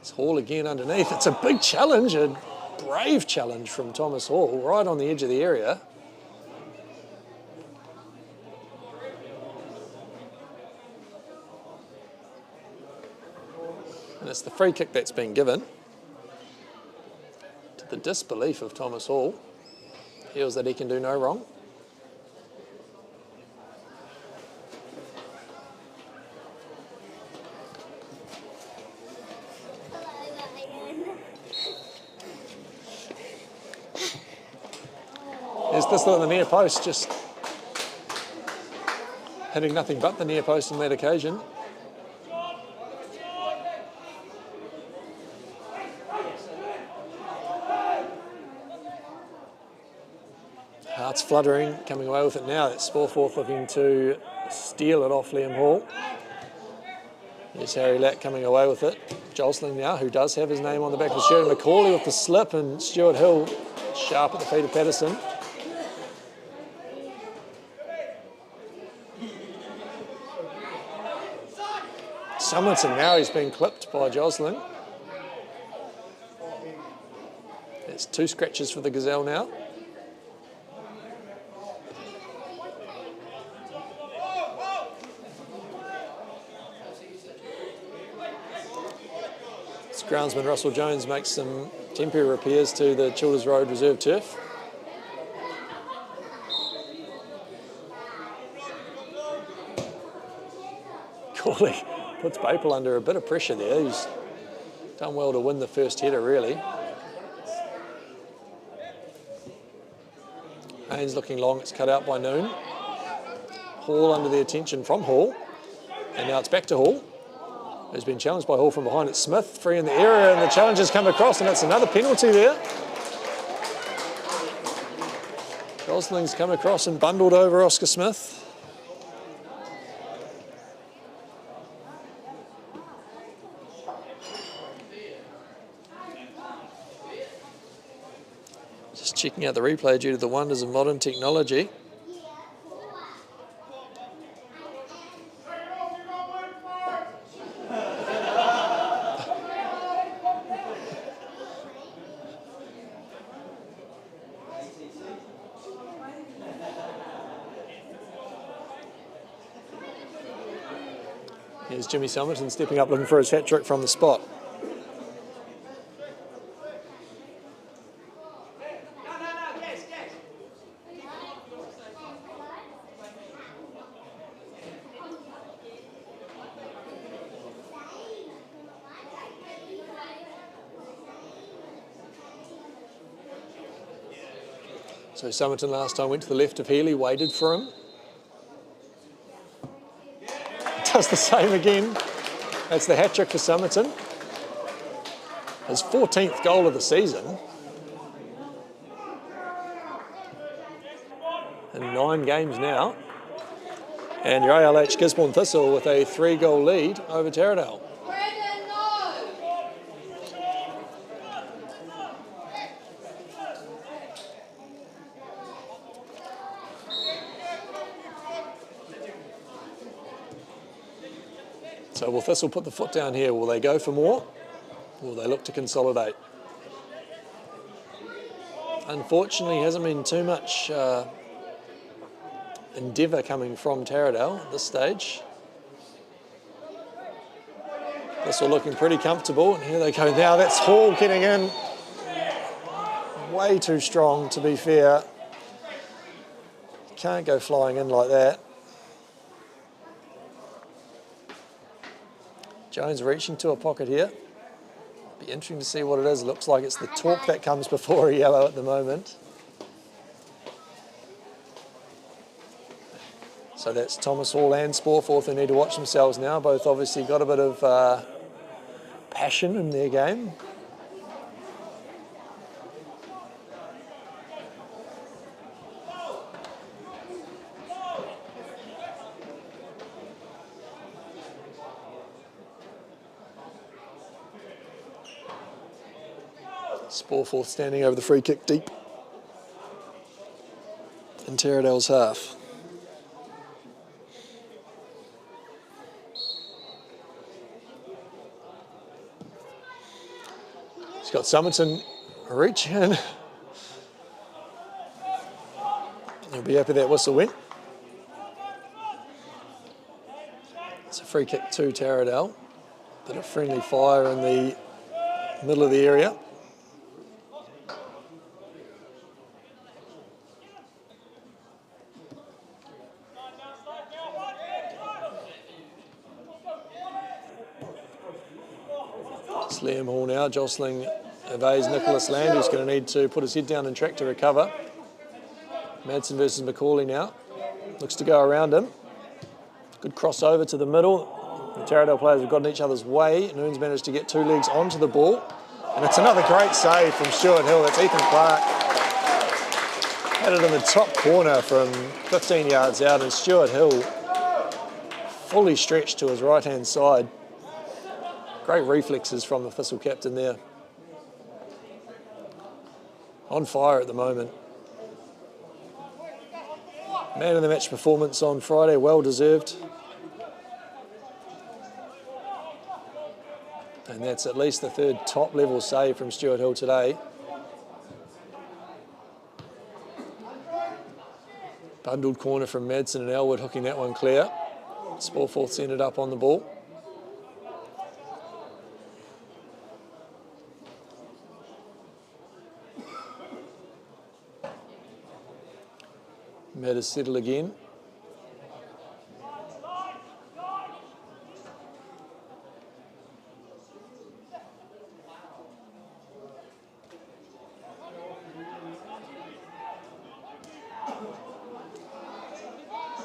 It's Hall again underneath. It's a big challenge, a brave challenge from Thomas Hall, right on the edge of the area. And it's the free kick that's been given, to the disbelief of Thomas Hall. Feels that he can do no wrong. There's Thistle at the near post, just hitting nothing but the near post on that occasion. Hearts fluttering, coming away with it now. It's Sporforth looking to steal it off Liam Hall. There's Harry Latt coming away with it. Jolsling now, who does have his name on the back of the shirt. Macaulay with the slip, and Stuart Hill sharp at the feet of Patterson. Summerton now, he's been clipped by Jolsling. It's 2 scratches for the Gazelle now. Groundsman Russell Jones makes some temporary repairs to the Childers Road reserve turf. Corley puts Baple under a bit of pressure there. He's done well to win the first header, really. Haynes looking long, it's cut out by Noon. Hall under the attention from Hall. And now it's back to Hall, who's been challenged by Hall from behind. It's Smith, free in the area, and the challenge has come across, and that's another penalty there. Gosling's come across and bundled over Oscar Smith. Just checking out the replay due to the wonders of modern technology. Here's Jimmy Somerton stepping up looking for his hat-trick from the spot. So Somerton last time went to the left of Healy, waited for him. Does the same again. That's the hat-trick for Somerton. His 14th goal of the season. In 9 games now. And your ALH Gisborne Thistle with a 3-goal lead over Taradale. So will Thistle put the foot down here? Will they go for more? Will they look to consolidate? Unfortunately, hasn't been too much endeavour coming from Taradale at this stage. Thistle looking pretty comfortable, and here they go now. That's Hall getting in. Way too strong, to be fair. Can't go flying in like that. Jones reaching to a pocket here. Be interesting to see what it is. It looks like it's the talk that comes before a yellow at the moment. So that's Thomas Hall and Sporforth who need to watch themselves now. Both obviously got a bit of passion in their game. Sporforth standing over the free kick deep in Taradale's half. He's got Somerton reaching in. He'll be happy that whistle went. It's a free kick to Taradale. Bit of friendly fire in the middle of the area. Liam Hall now jostling evades Nicholas Land, who's going to need to put his head down and track to recover. Madsen versus McCauley now. Looks to go around him. Good crossover to the middle. The Taradale players have got in each other's way. Noon's managed to get 2 legs onto the ball. And it's another great save from Stuart Hill. That's Ethan Clark. Had it in the top corner from 15 yards out, and Stuart Hill fully stretched to his right-hand side. Great reflexes from the Thistle captain there. On fire at the moment. Man of the match performance on Friday, well deserved. And that's at least the 3rd top level save from Stuart Hill today. Bundled corner from Madsen and Elwood hooking that one clear. Sporforth's ended up on the ball. Matters settle again.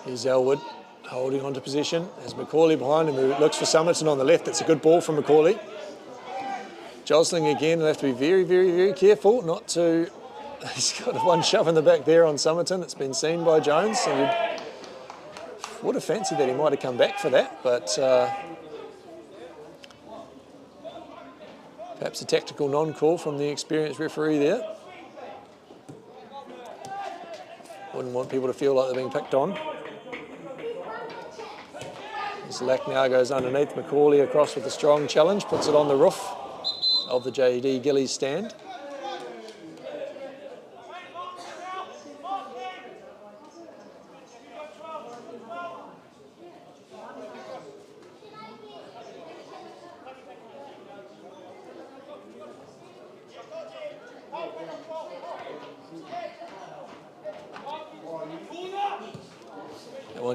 Here's Elwood holding on to possession. There's McCauley behind him who looks for Somerton on the left. That's a good ball from McCauley. Jostling again, he'll have to be very, very, very careful not to... He's got one shove in the back there on Somerton. It's been seen by Jones. And would have fancied that he might have come back for that, but perhaps a tactical non-call from the experienced referee there. Wouldn't want people to feel like they're being picked on. Lack now goes underneath. McCauley across with a strong challenge, puts it on the roof of the JD Gillies stand.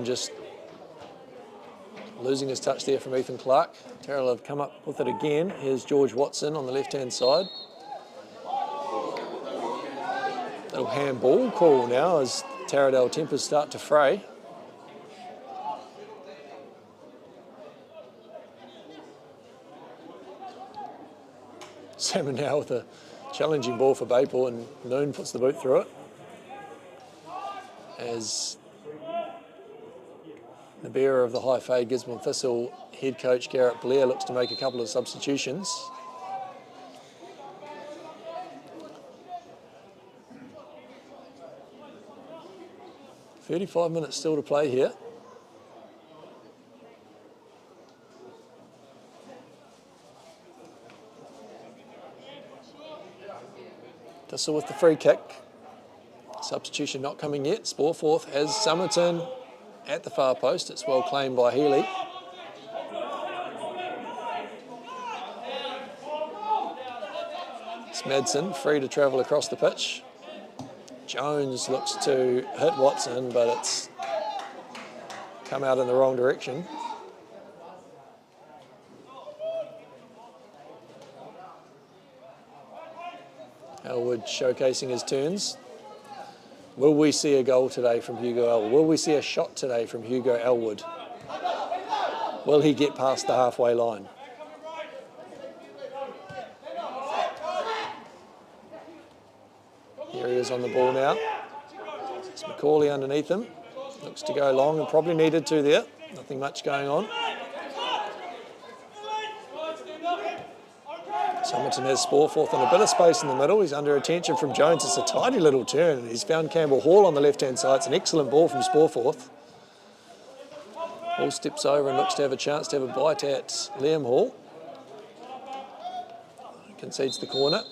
Noon just losing his touch there from Ethan Clark. Taradale have come up with it again. Here's George Watson on the left-hand side. Little handball call now as Taradale tempers start to fray. Salmon now with a challenging ball for Bayport, and Noon puts the boot through it. As the bearer of the high fade, Gisborne Thistle head coach Garrett Blair looks to make a couple of substitutions. "35 minutes still to play here. Thistle with the free kick. Substitution not coming yet. Sporforth has Somerton at the far post. It's well claimed by Healy. It's Madsen free to travel across the pitch. Jones looks to hit Watson, but it's come out in the wrong direction. Elwood showcasing his turns. Will we see a goal today from Hugo Elwood? Will we see a shot today from Hugo Elwood? Will he get past the halfway line? Here he is on the ball now. It's Macaulay underneath him. Looks to go long and probably needed to there. Nothing much going on. Somerton has Sporforth in a bit of space in the middle. He's under attention from Jones. It's a tiny little turn, and he's found Campbell Hall on the left-hand side. It's an excellent ball from Sporforth. Hall steps over and looks to have a chance to have a bite at Liam Hall. Concedes the corner.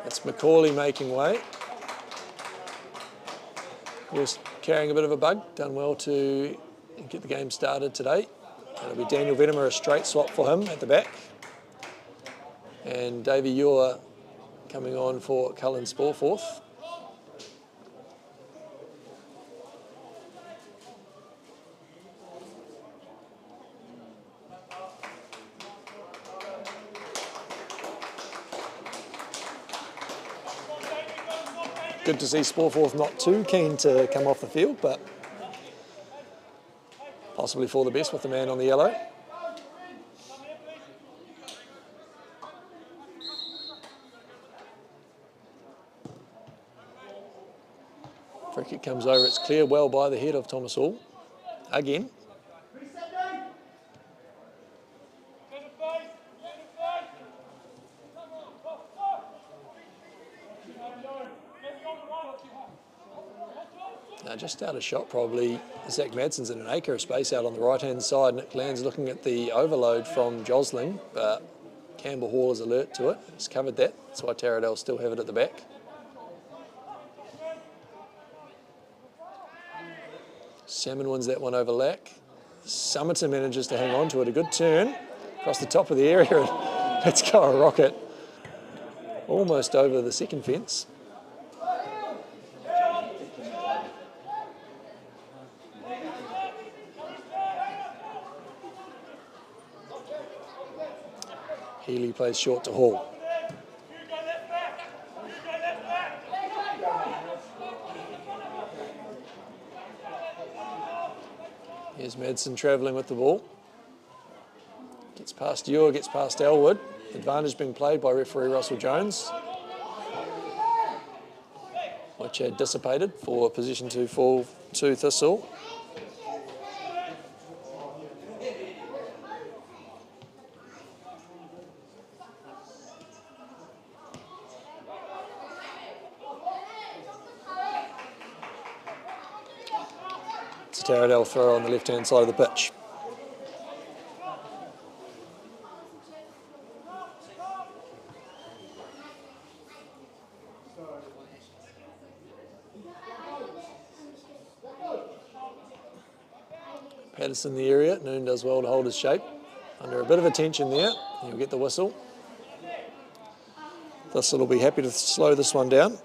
That's Macaulay making way. Just carrying a bit of a bug. Done well to get the game started today. It'll be Daniel Venimer, a straight swap for him at the back. And Davey Ewer coming on for Cullen Sporforth. Good to see Sporforth not too keen to come off the field, but possibly for the best with the man on the yellow. Free kick comes over, it's clear well by the head of Thomas Hall. Again. Just out of shot probably. Zach Madsen's in an acre of space out on the right-hand side. Nick Land's looking at the overload from Josling, but Campbell Hall is alert to it. He's covered that. That's why Taradale still have it at the back. Salmon wins that one over Lack. Somerton manages to hang on to it. A good turn across the top of the area. And let's go a rocket. Almost over the second fence. Healy plays short to Hall. Here's Madsen travelling with the ball. Gets past Ewer, gets past Elwood. Advantage being played by referee Russell Jones, which had dissipated for position to fall to Thistle. Taradale throw on the left-hand side of the pitch. Patterson in the area. Noon does well to hold his shape. Under a bit of attention there. He'll get the whistle. Thistle will be happy to slow this one down.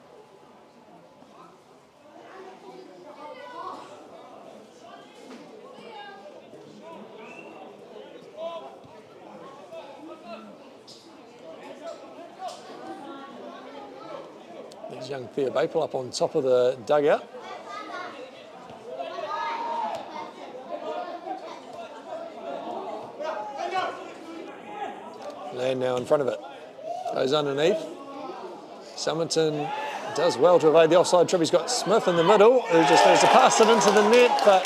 There's young Thea Baple up on top of the dugout. Land now in front of it. Goes underneath. Summerton does well to evade the offside trip. He's got Smith in the middle, who just needs to pass it into the net, but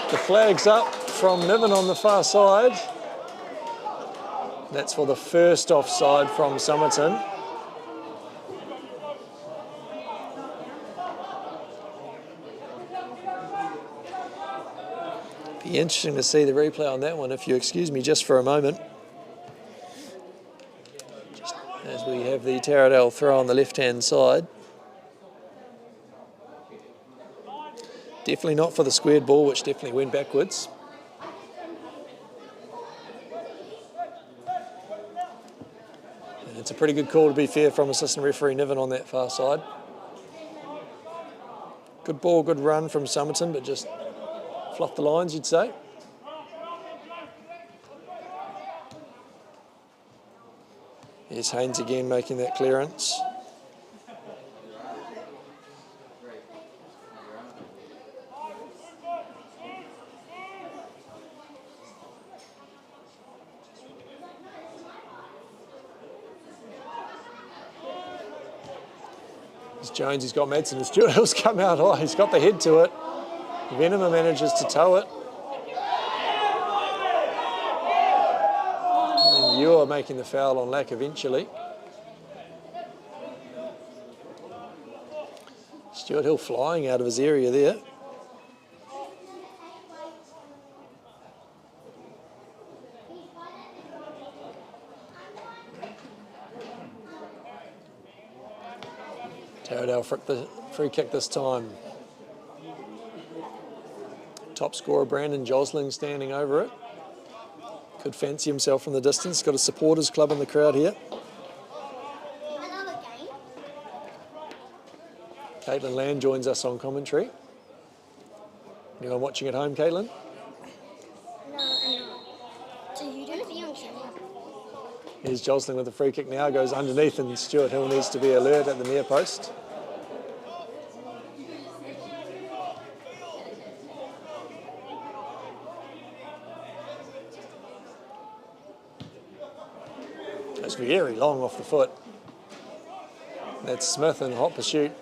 the flag's up from Niven on the far side. That's for the first offside from Summerton. Be interesting to see the replay on that one, if you excuse me just for a moment. Just as we have the Taradale throw on the left-hand side. Definitely not for the squared ball, which definitely went backwards. And it's a pretty good call, to be fair, from assistant referee Niven on that far side. Good ball, good run from Summerton, but just fluffed the lines, you'd say. Here's Haynes again making that clearance. Jones, he's got Madsen, and Stuart Hill's come out high. He's got the head to it. Venema manages to tow it. And Ewer making the foul on Lack eventually. Stuart Hill flying out of his area there. Taradale for the free kick this time. Top scorer Brandon Josling standing over it. Could fancy himself from the distance. Got a supporters club in the crowd here. Caitlin Land joins us on commentary. Anyone watching at home, Caitlin? No, I'm not. So you don't see on camera? Here's Josling with the free kick now. Goes underneath, and Stuart Hill needs to be alert at the near post. It's very long off the foot. That's Smith in hot pursuit.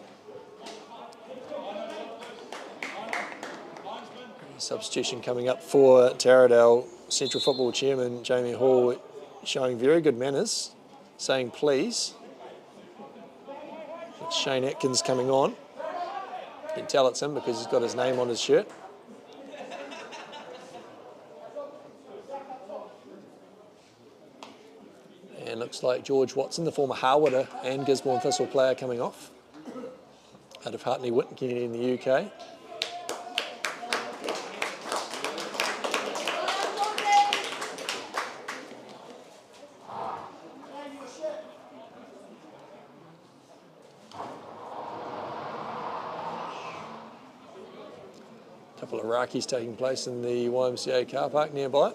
Substitution coming up for Taradale. Central Football Chairman Jamie Hall showing very good manners, saying please. It's Shane Atkins coming on. You can tell it's him because he's got his name on his shirt. And looks like George Watson, the former Harwarder and Gisborne Thistle player, coming off out of Hartney Whitney in the UK. A couple of Rakis taking place in the YMCA car park nearby.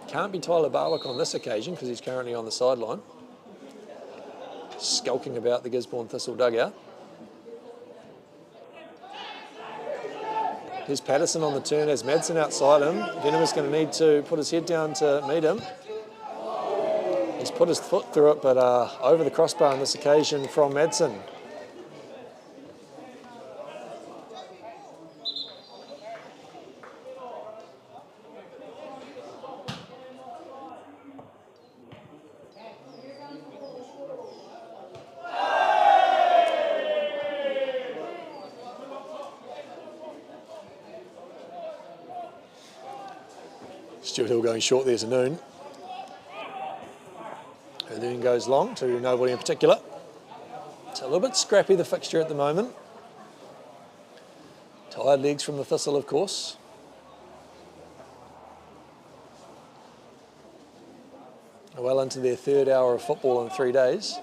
Can't be Tyler Barwick on this occasion because he's currently on the sideline, skulking about the Gisborne Thistle dugout. Here's Patterson on the turn as Madsen outside him. Venema's going to need to put his head down to meet him. He's put his foot through it, but over the crossbar on this occasion from Madsen. Stuart Hill going short there to Noon. And then goes long to nobody in particular. It's a little bit scrappy, the fixture at the moment. Tired legs from the Thistle, of course. Well into their third hour of football in 3 days.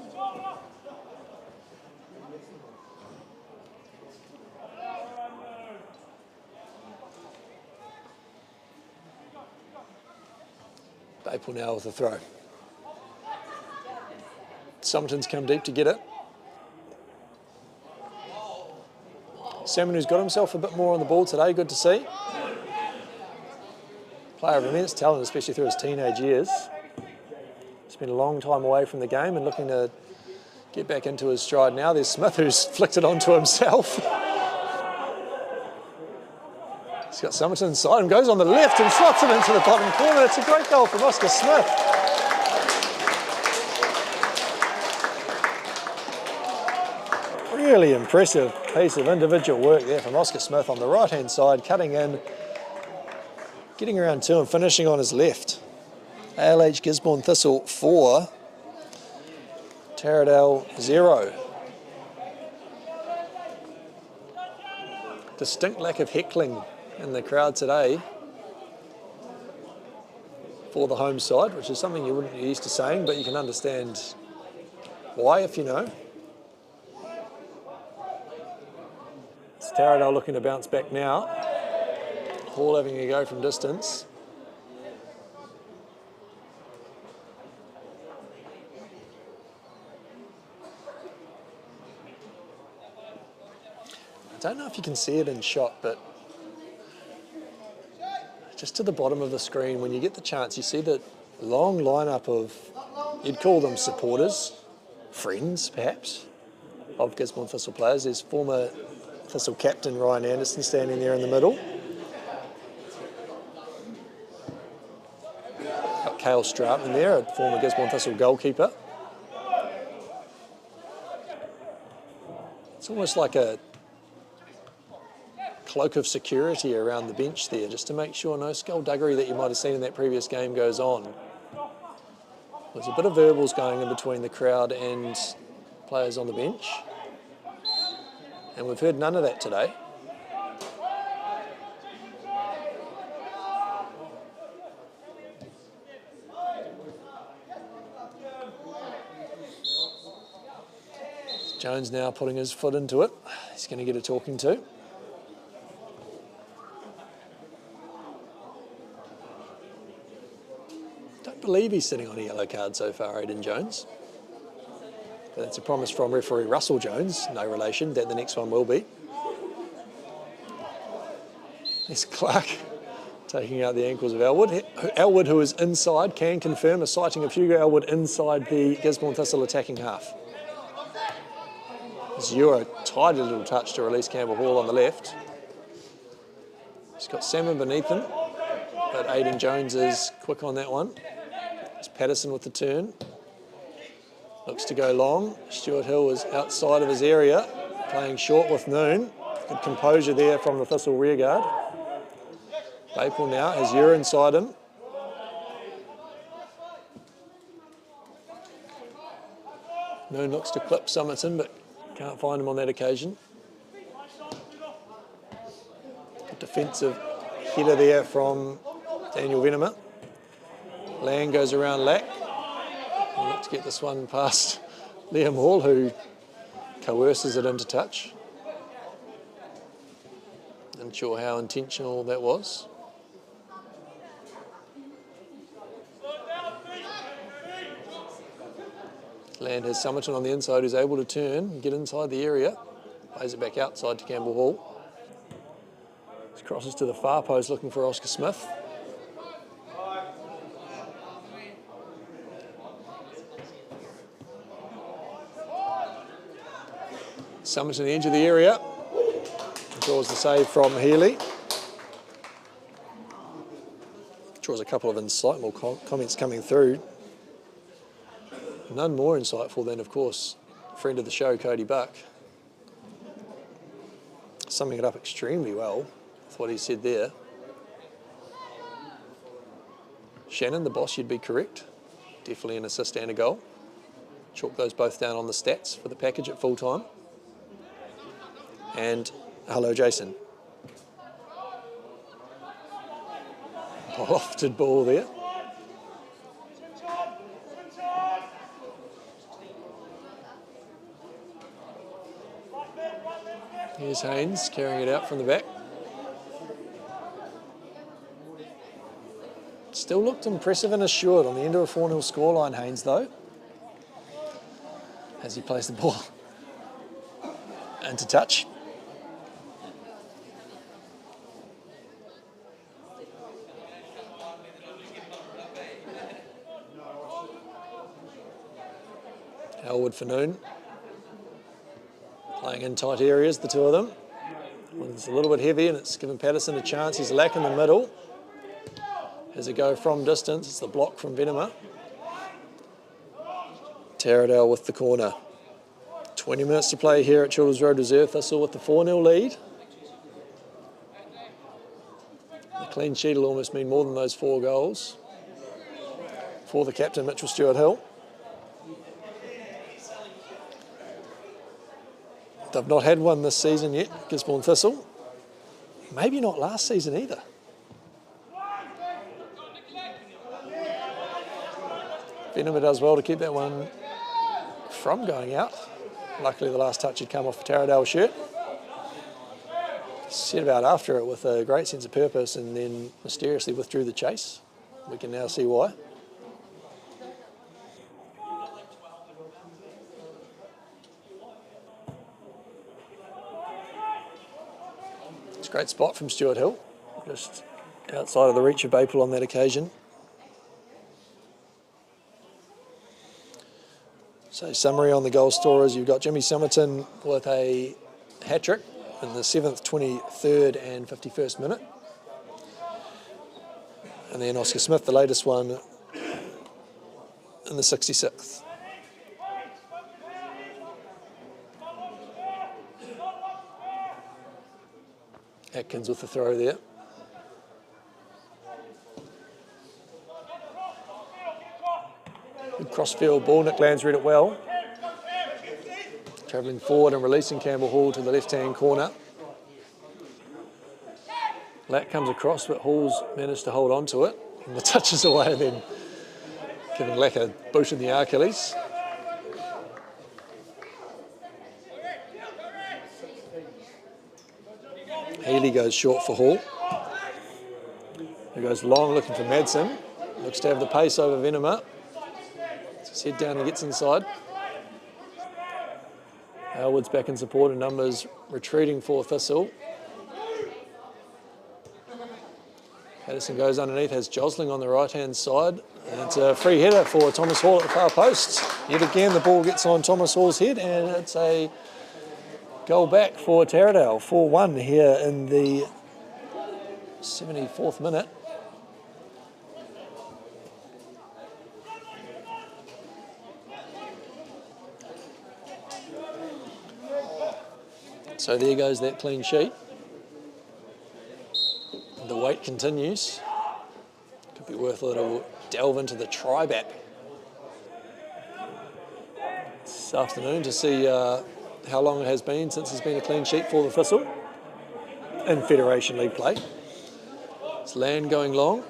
Maple now with a throw. Summerton's come deep to get it. Salmon, who's got himself a bit more on the ball today, good to see. Player of immense talent, especially through his teenage years. Spent a long time away from the game and looking to get back into his stride now. There's Smith, who's flicked it onto himself. He's got Summerton inside him, goes on the left and slots it into the bottom corner. It's a great goal from Oscar Smith. Really impressive piece of individual work there from Oscar Smith on the right-hand side, cutting in, getting around to and finishing on his left. ALH Gisborne Thistle 4, Taradale 0. Distinct lack of heckling in the crowd today for the home side, which is something you wouldn't be used to saying, but you can understand why if you know. It's Taradale looking to bounce back now. Hall having a go from distance. I don't know if you can see it in shot, but just to the bottom of the screen, when you get the chance, you see the long lineup of, you'd call them supporters, friends perhaps, of Gisborne Thistle players. There's former Thistle captain Ryan Anderson standing there in the middle. Got Cale Strautman there, a former Gisborne Thistle goalkeeper. It's almost like a cloak of security around the bench there, just to make sure no skullduggery that you might have seen in that previous game goes on. There's a bit of verbals going in between the crowd and players on the bench, and we've heard none of that today. Jones now putting his foot into it. He's going to get a talking to. Don't believe he's sitting on a yellow card so far, Aidan Jones. But that's a promise from referee Russell Jones, no relation, that the next one will be. There's Clark taking out the ankles of Elwood. Elwood, who is inside, can confirm a sighting of Hugo Elwood inside the Gisborne Thistle attacking half. Zero, tidy little touch to release Campbell Hall on the left. He's got Salmon beneath him, but Aidan Jones is quick on that one. It's Patterson with the turn. Looks to go long. Stuart Hill is outside of his area, playing short with Noon. Good composure there from the Thistle rearguard. Maple now has Ura inside him. Noon looks to clip Summerton, but can't find him on that occasion. Good defensive header there from Daniel Venema. Land goes around Lack. We'll look to get this one past Liam Hall, who coerces it into touch. Not sure how intentional that was. Land has Summerton on the inside, who's able to turn and get inside the area. Plays it back outside to Campbell Hall. This crosses to the far post looking for Oscar Smith. Summerton the edge of the area. Draws the save from Healy. Draws a couple of insightful comments coming through. None more insightful than, of course, friend of the show, Cody Buck. Summing it up extremely well with what he said there. Shannon, the boss, you'd be correct. Definitely an assist and a goal. Chalk those both down on the stats for the package at full time. And hello, Jason. Lofted ball there. Here's Haynes carrying it out from the back. It's Still looked impressive and assured on the end of a 4-0 scoreline, Haynes, though, as he plays the ball into touch. Elwood for Noon. Playing in tight areas, the two of them. It's a little bit heavy and it's given Patterson a chance. He's lacking the middle. As it go from distance, it's the block from Venema. Taradale with the corner. 20 minutes to play here at Childers Road Reserve. Thistle with the 4-0 lead. The clean sheet will almost mean more than those 4 goals for the captain, Mitchell Stewart-Hill. They've not had one this season yet, Gisborne Thistle. Maybe not last season either. Venema does well to keep that one from going out. Luckily the last touch had come off the Taradale shirt. Set about after it with a great sense of purpose and then mysteriously withdrew the chase. We can now see why. It's a great spot from Stewart Hill, just outside of the reach of Baple on that occasion. So summary on the goal scorers, you've got Jimmy Summerton with a hat-trick in the 7th, 23rd and 51st minute. And then Oscar Smith, the latest one, in the 66th. Atkins with the throw there. Good crossfield ball, Nick Lands read it well. Travelling forward and releasing Campbell Hall to the left-hand corner. Lack comes across, but Hall's managed to hold on to it. And the touches away and then giving Lack a boot in the Achilles. Healy goes short for Hall. He goes long looking for Madsen. Looks to have the pace over Venema. His head down and gets inside. Elwood's back in support in numbers, retreating for Thistle. Patterson goes underneath, has Josling on the right-hand side. And it's a free header for Thomas Hall at the far post. Yet again, the ball gets on Thomas Hall's head, and it's a goal back for Taradale. 4-1 here in the 74th minute. So there goes that clean sheet. The wait continues. Could be worth a little delve into the tribe app this afternoon to see how long it has been since there's been a clean sheet for the Thistle in Federation League play. It's Land going long.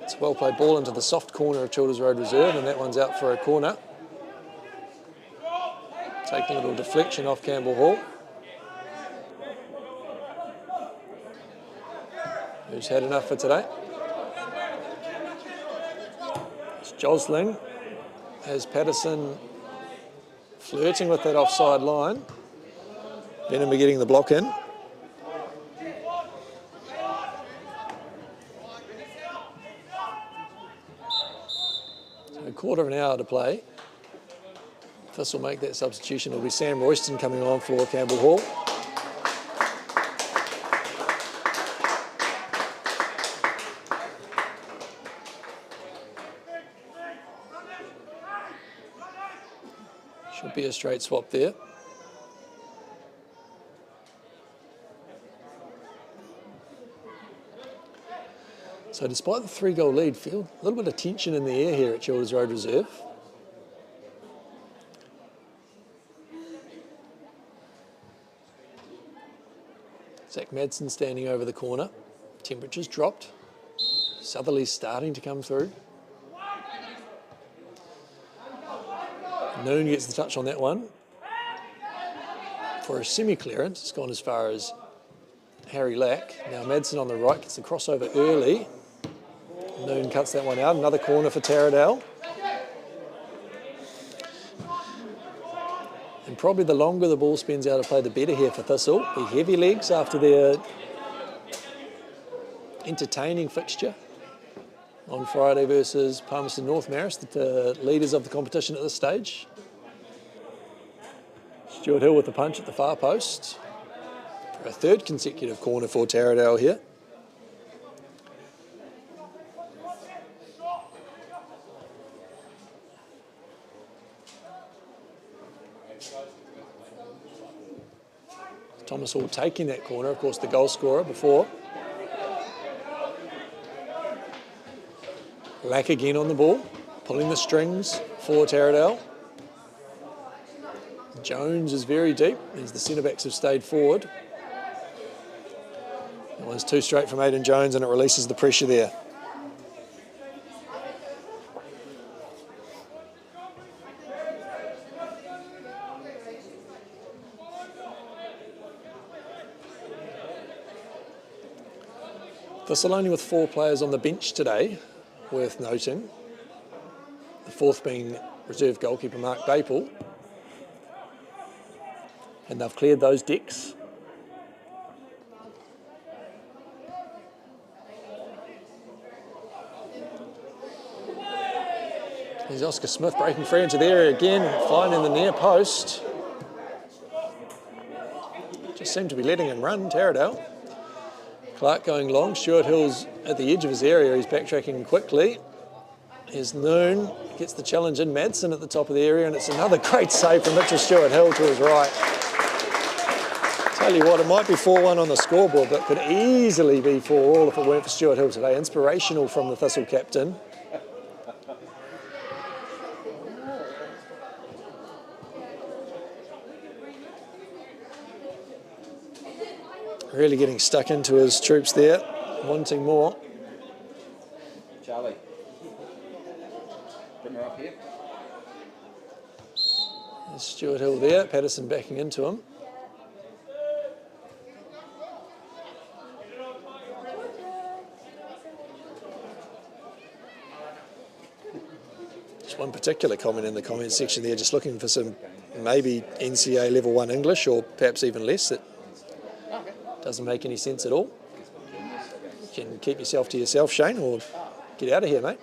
It's a well played ball into the soft corner of Childers Road Reserve, and that one's out for a corner. Taking a little deflection off Campbell Hall, who's had enough for today. It's Josling, has Patterson flirting with that offside line. Venema getting the block in. So a quarter of an hour to play. Thistle make that substitution. It'll be Sam Royston coming on for Campbell Hall. Should be a straight swap there. So despite the 3-goal lead, feel a little bit of tension in the air here at Childers Road Reserve. Zach Madsen standing over the corner. Temperatures dropped. Southerly's starting to come through. Noon gets the touch on that one. For a semi-clearance, it's gone as far as Harry Lack. Now Madsen on the right gets the crossover early. Noon cuts that one out. Another corner for Taradale. And probably the longer the ball spins out of play, the better here for Thistle. The heavy legs after their entertaining fixture on Friday versus Palmerston North Marist, the leaders of the competition at this stage. Stuart Hill with the punch at the far post. For a third consecutive corner for Taradale here. Thomas Hall taking that corner, of course the goal scorer before. Lack again on the ball, pulling the strings for Taradale. Jones is very deep as the centre-backs have stayed forward. That one's too straight from Aidan Jones and it releases the pressure there. Thistle only with 4 players on the bench today, worth noting. The fourth being reserve goalkeeper Mark Baple. And they've cleared those decks. There's Oscar Smith breaking free into the area again, finding the near post. Just seemed to be letting him run, Taradale. Clark going long, Stuart Hill's at the edge of his area, he's backtracking quickly. Here's Noon, gets the challenge in, Madsen at the top of the area, and it's another great save from Mitchell Stuart Hill to his right. Tell you what, it might be 4-1 on the scoreboard, but could easily be 4-4 if it weren't for Stuart Hill today. Inspirational from the Thistle captain. Really getting stuck into his troops there, wanting more. Charlie, bring her up here. There's Stuart Hill there, Patterson backing into him. Just one particular comment in the comments section there, just looking for some maybe NCA level 1 English or perhaps even less. It doesn't make any sense at all. You can keep yourself to yourself, Shane, or get out of here, mate.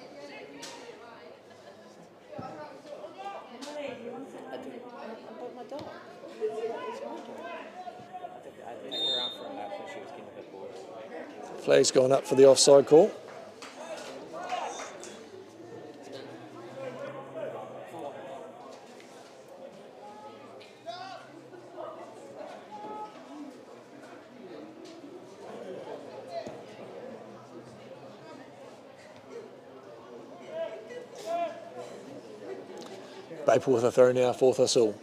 Flag's gone up for the offside call. Baple with a throw now for Thistle.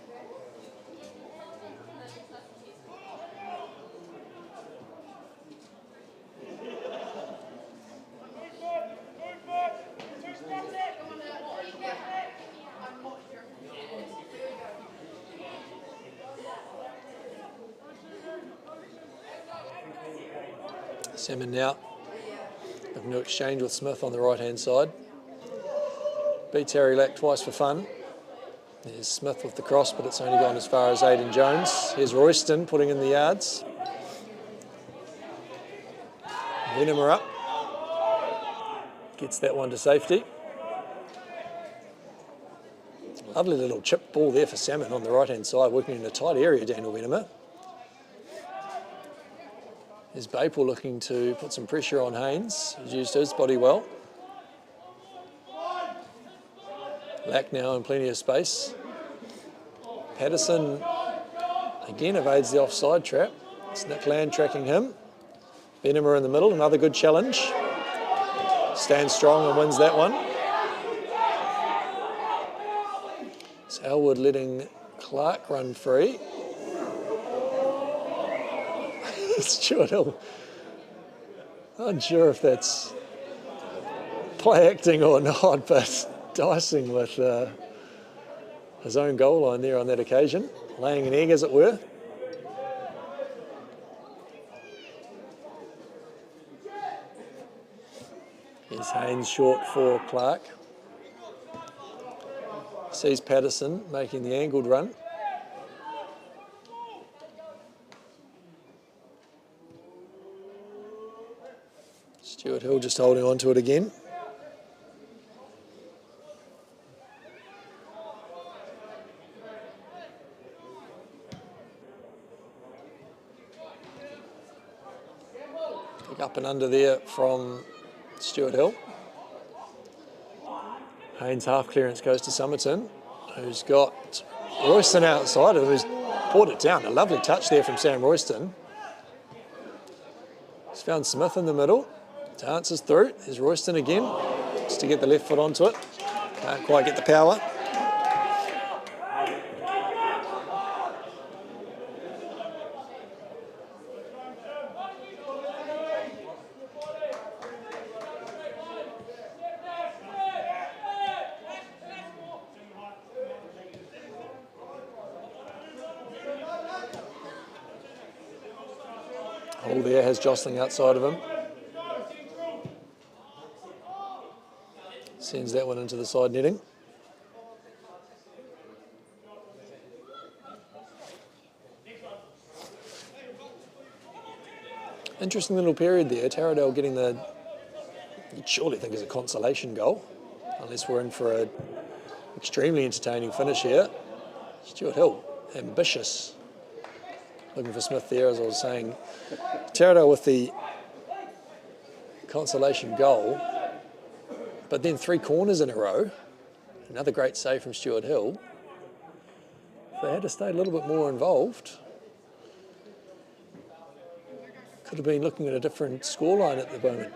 Salmon now. A new exchange with Smith on the right-hand side. Beats Harry Lack twice for fun. There's Smith with the cross, but it's only gone as far as Aidan Jones. Here's Royston putting in the yards. Venimer up. Gets that one to safety. Lovely little chip ball there for Salmon on the right-hand side, working in a tight area, Daniel Venimer. There's Baple looking to put some pressure on Haynes. He's used his body well. Lack now in plenty of space. Patterson again evades the offside trap. It's Nick Land tracking him. Venimer in the middle, another good challenge. Stands strong and wins that one. It's Elwood letting Clark run free. Stuart Hill. Unsure if that's play acting or not, but dicing with his own goal line there on that occasion, laying an egg as it were. Is Haynes short for Clark. Sees Patterson making the angled run. Stuart Hill just holding on to it again. Pick up and under there from Stuart Hill. Haynes half clearance goes to Somerton, who's got Royston outside of him, who's brought it down. A lovely touch there from Sam Royston. He's found Smith in the middle. Dances through. There's Royston again. Just to get the left foot onto it. Can't quite get the power. Hall there has jostling outside of him. Sends that one into the side netting. Interesting little period there. Taradale getting the, you'd surely think is a consolation goal, unless we're in for an extremely entertaining finish here. Stuart Hill, ambitious. Looking for Smith there, as I was saying. Taradale with the consolation goal, but then 3 corners in a row. Another great save from Stuart Hill. If they had to stay a little bit more involved, could have been looking at a different scoreline at the moment.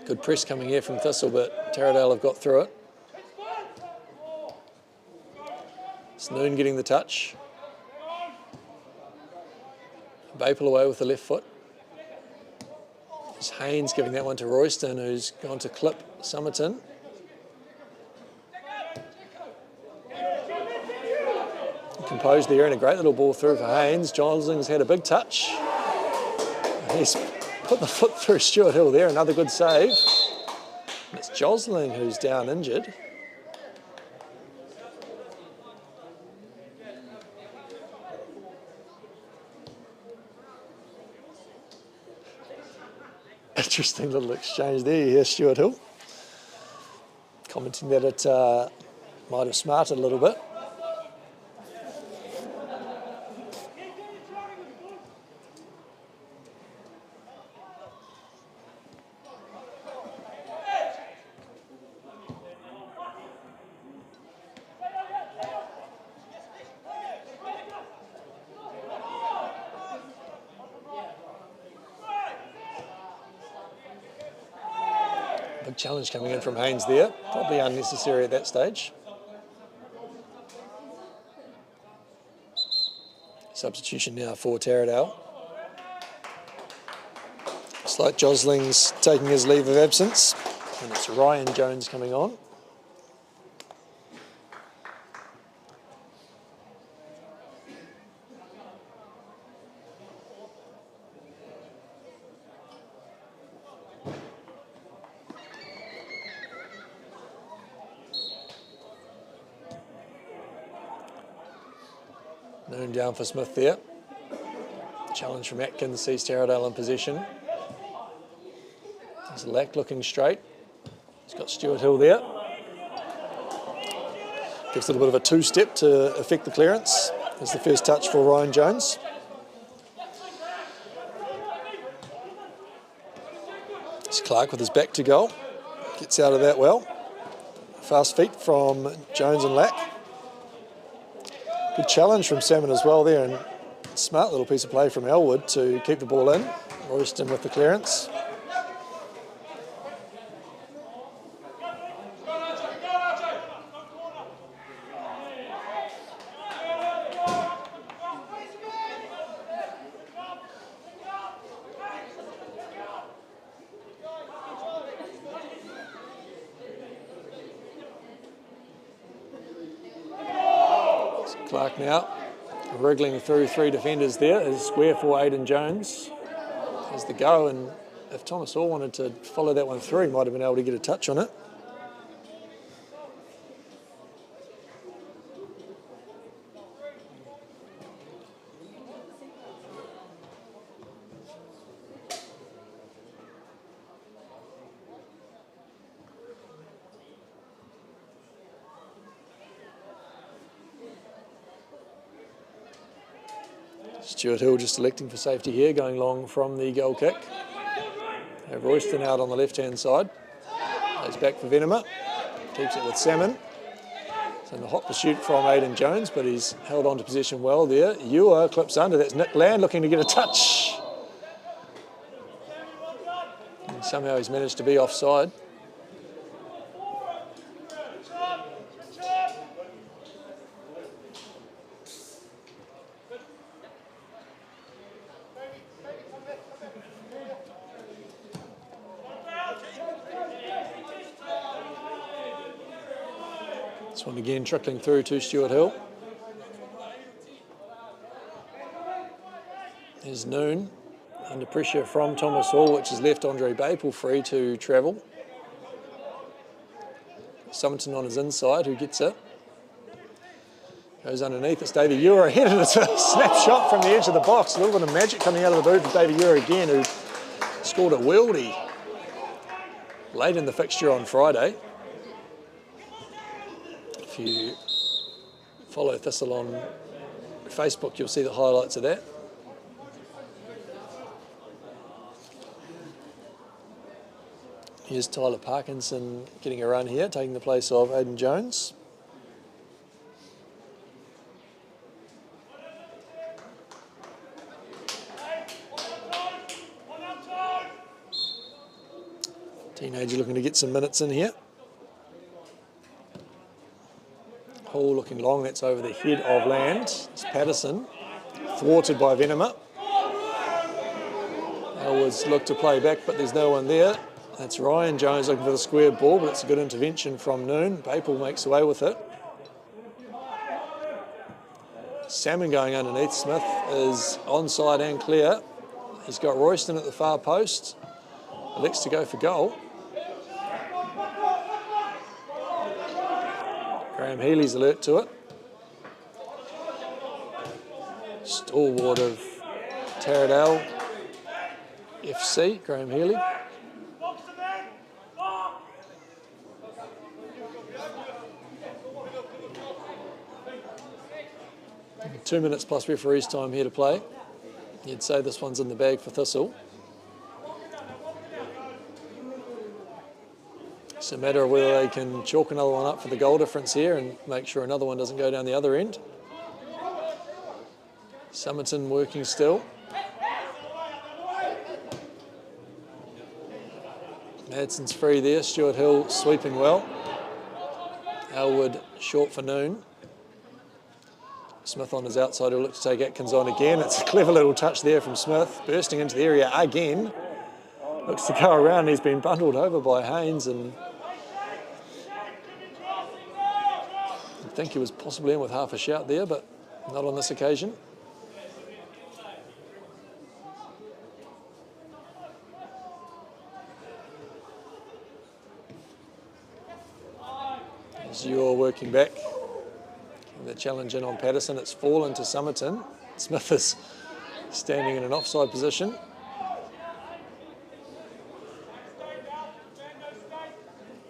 Good press coming here from Thistle, but Taradale have got through it. Snoon getting the touch. Baple away with the left foot. There's Haynes giving that one to Royston, who's gone to clip Somerton. Composed there, and a great little ball through for Haynes. Josling's had a big touch. He's put the foot through Stuart Hill there, another good save. And it's Josling who's down injured. Interesting little exchange there. You hear Stuart Hill commenting that it might have smarted a little bit. Big challenge coming in from Haynes there, probably unnecessary at that stage. Substitution now for Taradale. It's like Josling's taking his leave of absence, and it's Ryan Jones coming on. Noon down for Smith there. Challenge from Atkins sees Taradale in possession. There's Lack looking straight. He's got Stuart Hill there. Gives it a bit of a two-step to affect the clearance. There's the first touch for Ryan Jones. It's Clark with his back to goal. Gets out of that well. Fast feet from Jones and Lack. Good challenge from Salmon as well there, and smart little piece of play from Elwood to keep the ball in. Royston with the clearance. Clark now Wriggling through 3 defenders there is square for Aidan Jones. There's the go, and if Thomas Hall wanted to follow that one through, he might have been able to get a touch on it. Stuart Hill just electing for safety here, going long from the goal kick. Have Royston out on the left-hand side. Goes back for Venema. Keeps it with Salmon. It's in the hot pursuit from Aidan Jones, but he's held on to possession well there. Ewer clips under. That's Nick Land looking to get a touch. And somehow he's managed to be offside. This one again trickling through to Stuart Hill. There's Noon under pressure from Thomas Hall, which has left Andre Baple free to travel. Summerton on his inside, who gets it. Goes underneath, it's Davey Ewer ahead, and it's a snapshot from the edge of the box. A little bit of magic coming out of the boot for Davey Ewer again, who scored a worldie late in the fixture on Friday. If you follow Thistle on Facebook, you'll see the highlights of that. Here's Tyler Parkinson getting a run here, taking the place of Aidan Jones. Teenager looking to get some minutes in here. Hall looking long, that's over the head of Land. It's Patterson, thwarted by Venema. Elwood's looked to play back, but there's no one there. That's Ryan Jones looking for the square ball, but it's a good intervention from Noon. Baple makes away with it. Salmon going underneath. Smith is onside and clear. He's got Royston at the far post. Elects to go for goal. Graham Healy's alert to it. Stalwart of Taradale FC, Graham Healy. Two minutes plus referee's time here to play. You'd say this one's in the bag for Thistle. It's a matter of whether they can chalk another one up for the goal difference here and make sure another one doesn't go down the other end. Summerton working still. Madson's free there. Stuart Hill sweeping well. Elwood short for Noon. Smith on his outside who looks to take Atkins on again. It's a clever little touch there from Smith. Bursting into the area again. Looks to go around. He's been bundled over by Haynes, and I think he was possibly in with half a shout there, but not on this occasion. As you're working back, the challenge in on Patterson, it's fallen to Summerton. Smith is standing in an offside position.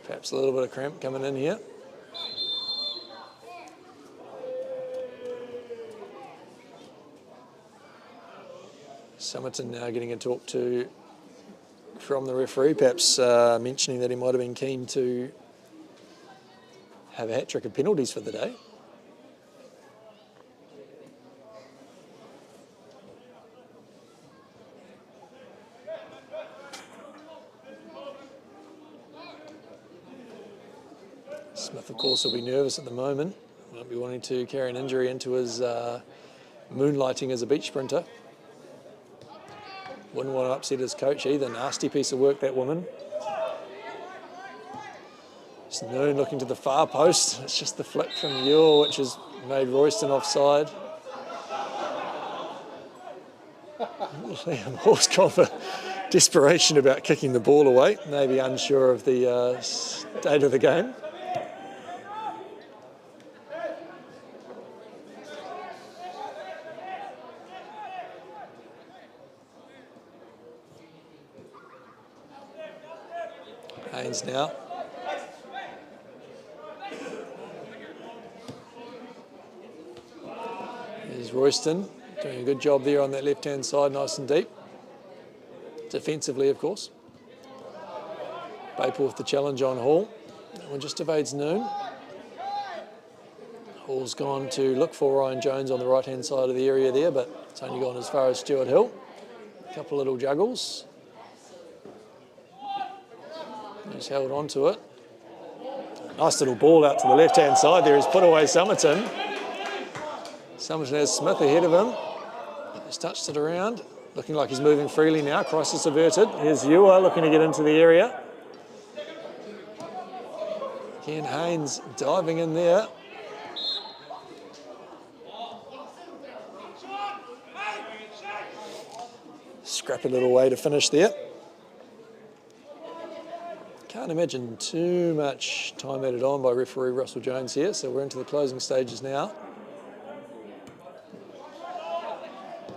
Perhaps a little bit of cramp coming in here. Summerton now getting a talk to from the referee, perhaps mentioning that he might have been keen to have a hat-trick of penalties for the day. Smith, of course, will be nervous at the moment. Won't be wanting to carry an injury into his moonlighting as a beach sprinter. Wouldn't want to upset his coach either. Nasty piece of work, that woman. It's Noon looking to the far post. It's just the flick from Ewell, which has made Royston offside. Liam Hall's gone for desperation about kicking the ball away, maybe unsure of the state of the game. Haynes now. There's Royston doing a good job there on that left-hand side, nice and deep. Defensively, of course. Baper with the challenge on Hall. That one just evades Noon. Hall's gone to look for Ryan Jones on the right-hand side of the area there, but it's only gone as far as Stuart Hill. A couple of little juggles. He's held on to it. Nice little ball out to the left-hand side there. He's put away Somerton. Somerton has Smith ahead of him. He's touched it around. Looking like he's moving freely now. Crisis averted. Here's Ewer looking to get into the area. Ken Haynes diving in there. Scrappy little way to finish there. Can't imagine too much time added on by referee Russell Jones here, so we're into the closing stages now.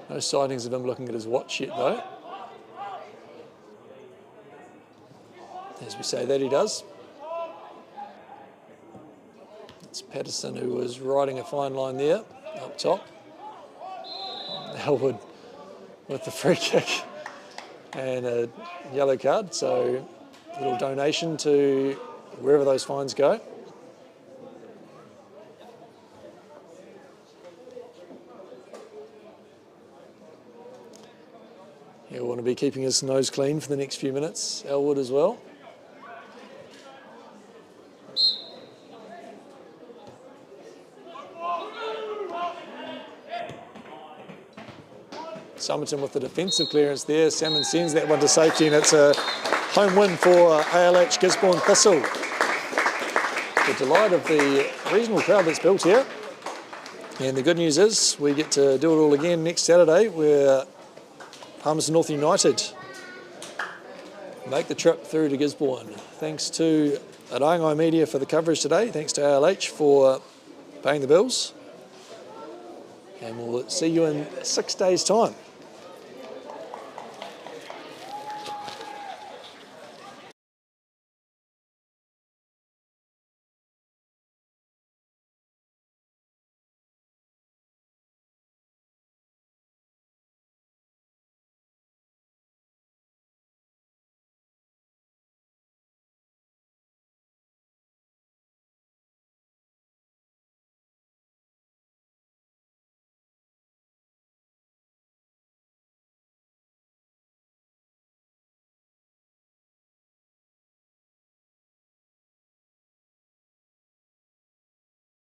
No sightings of him looking at his watch yet though. As we say that, he does. It's Patterson who was riding a fine line there, up top. Elwood with the free kick and a yellow card, so a little donation to wherever those fines go. He'll want to be keeping his nose clean for the next few minutes. Elwood as well. Somerton with the defensive clearance there. Salmon sends that one to safety, and it's a home win for ALH Gisborne Thistle. The delight of the reasonable crowd that's built here. And the good news is we get to do it all again next Saturday, where Palmerston North United make the trip through to Gisborne. Thanks to Arangai Media for the coverage today. Thanks to ALH for paying the bills. And we'll see you in 6 days' time.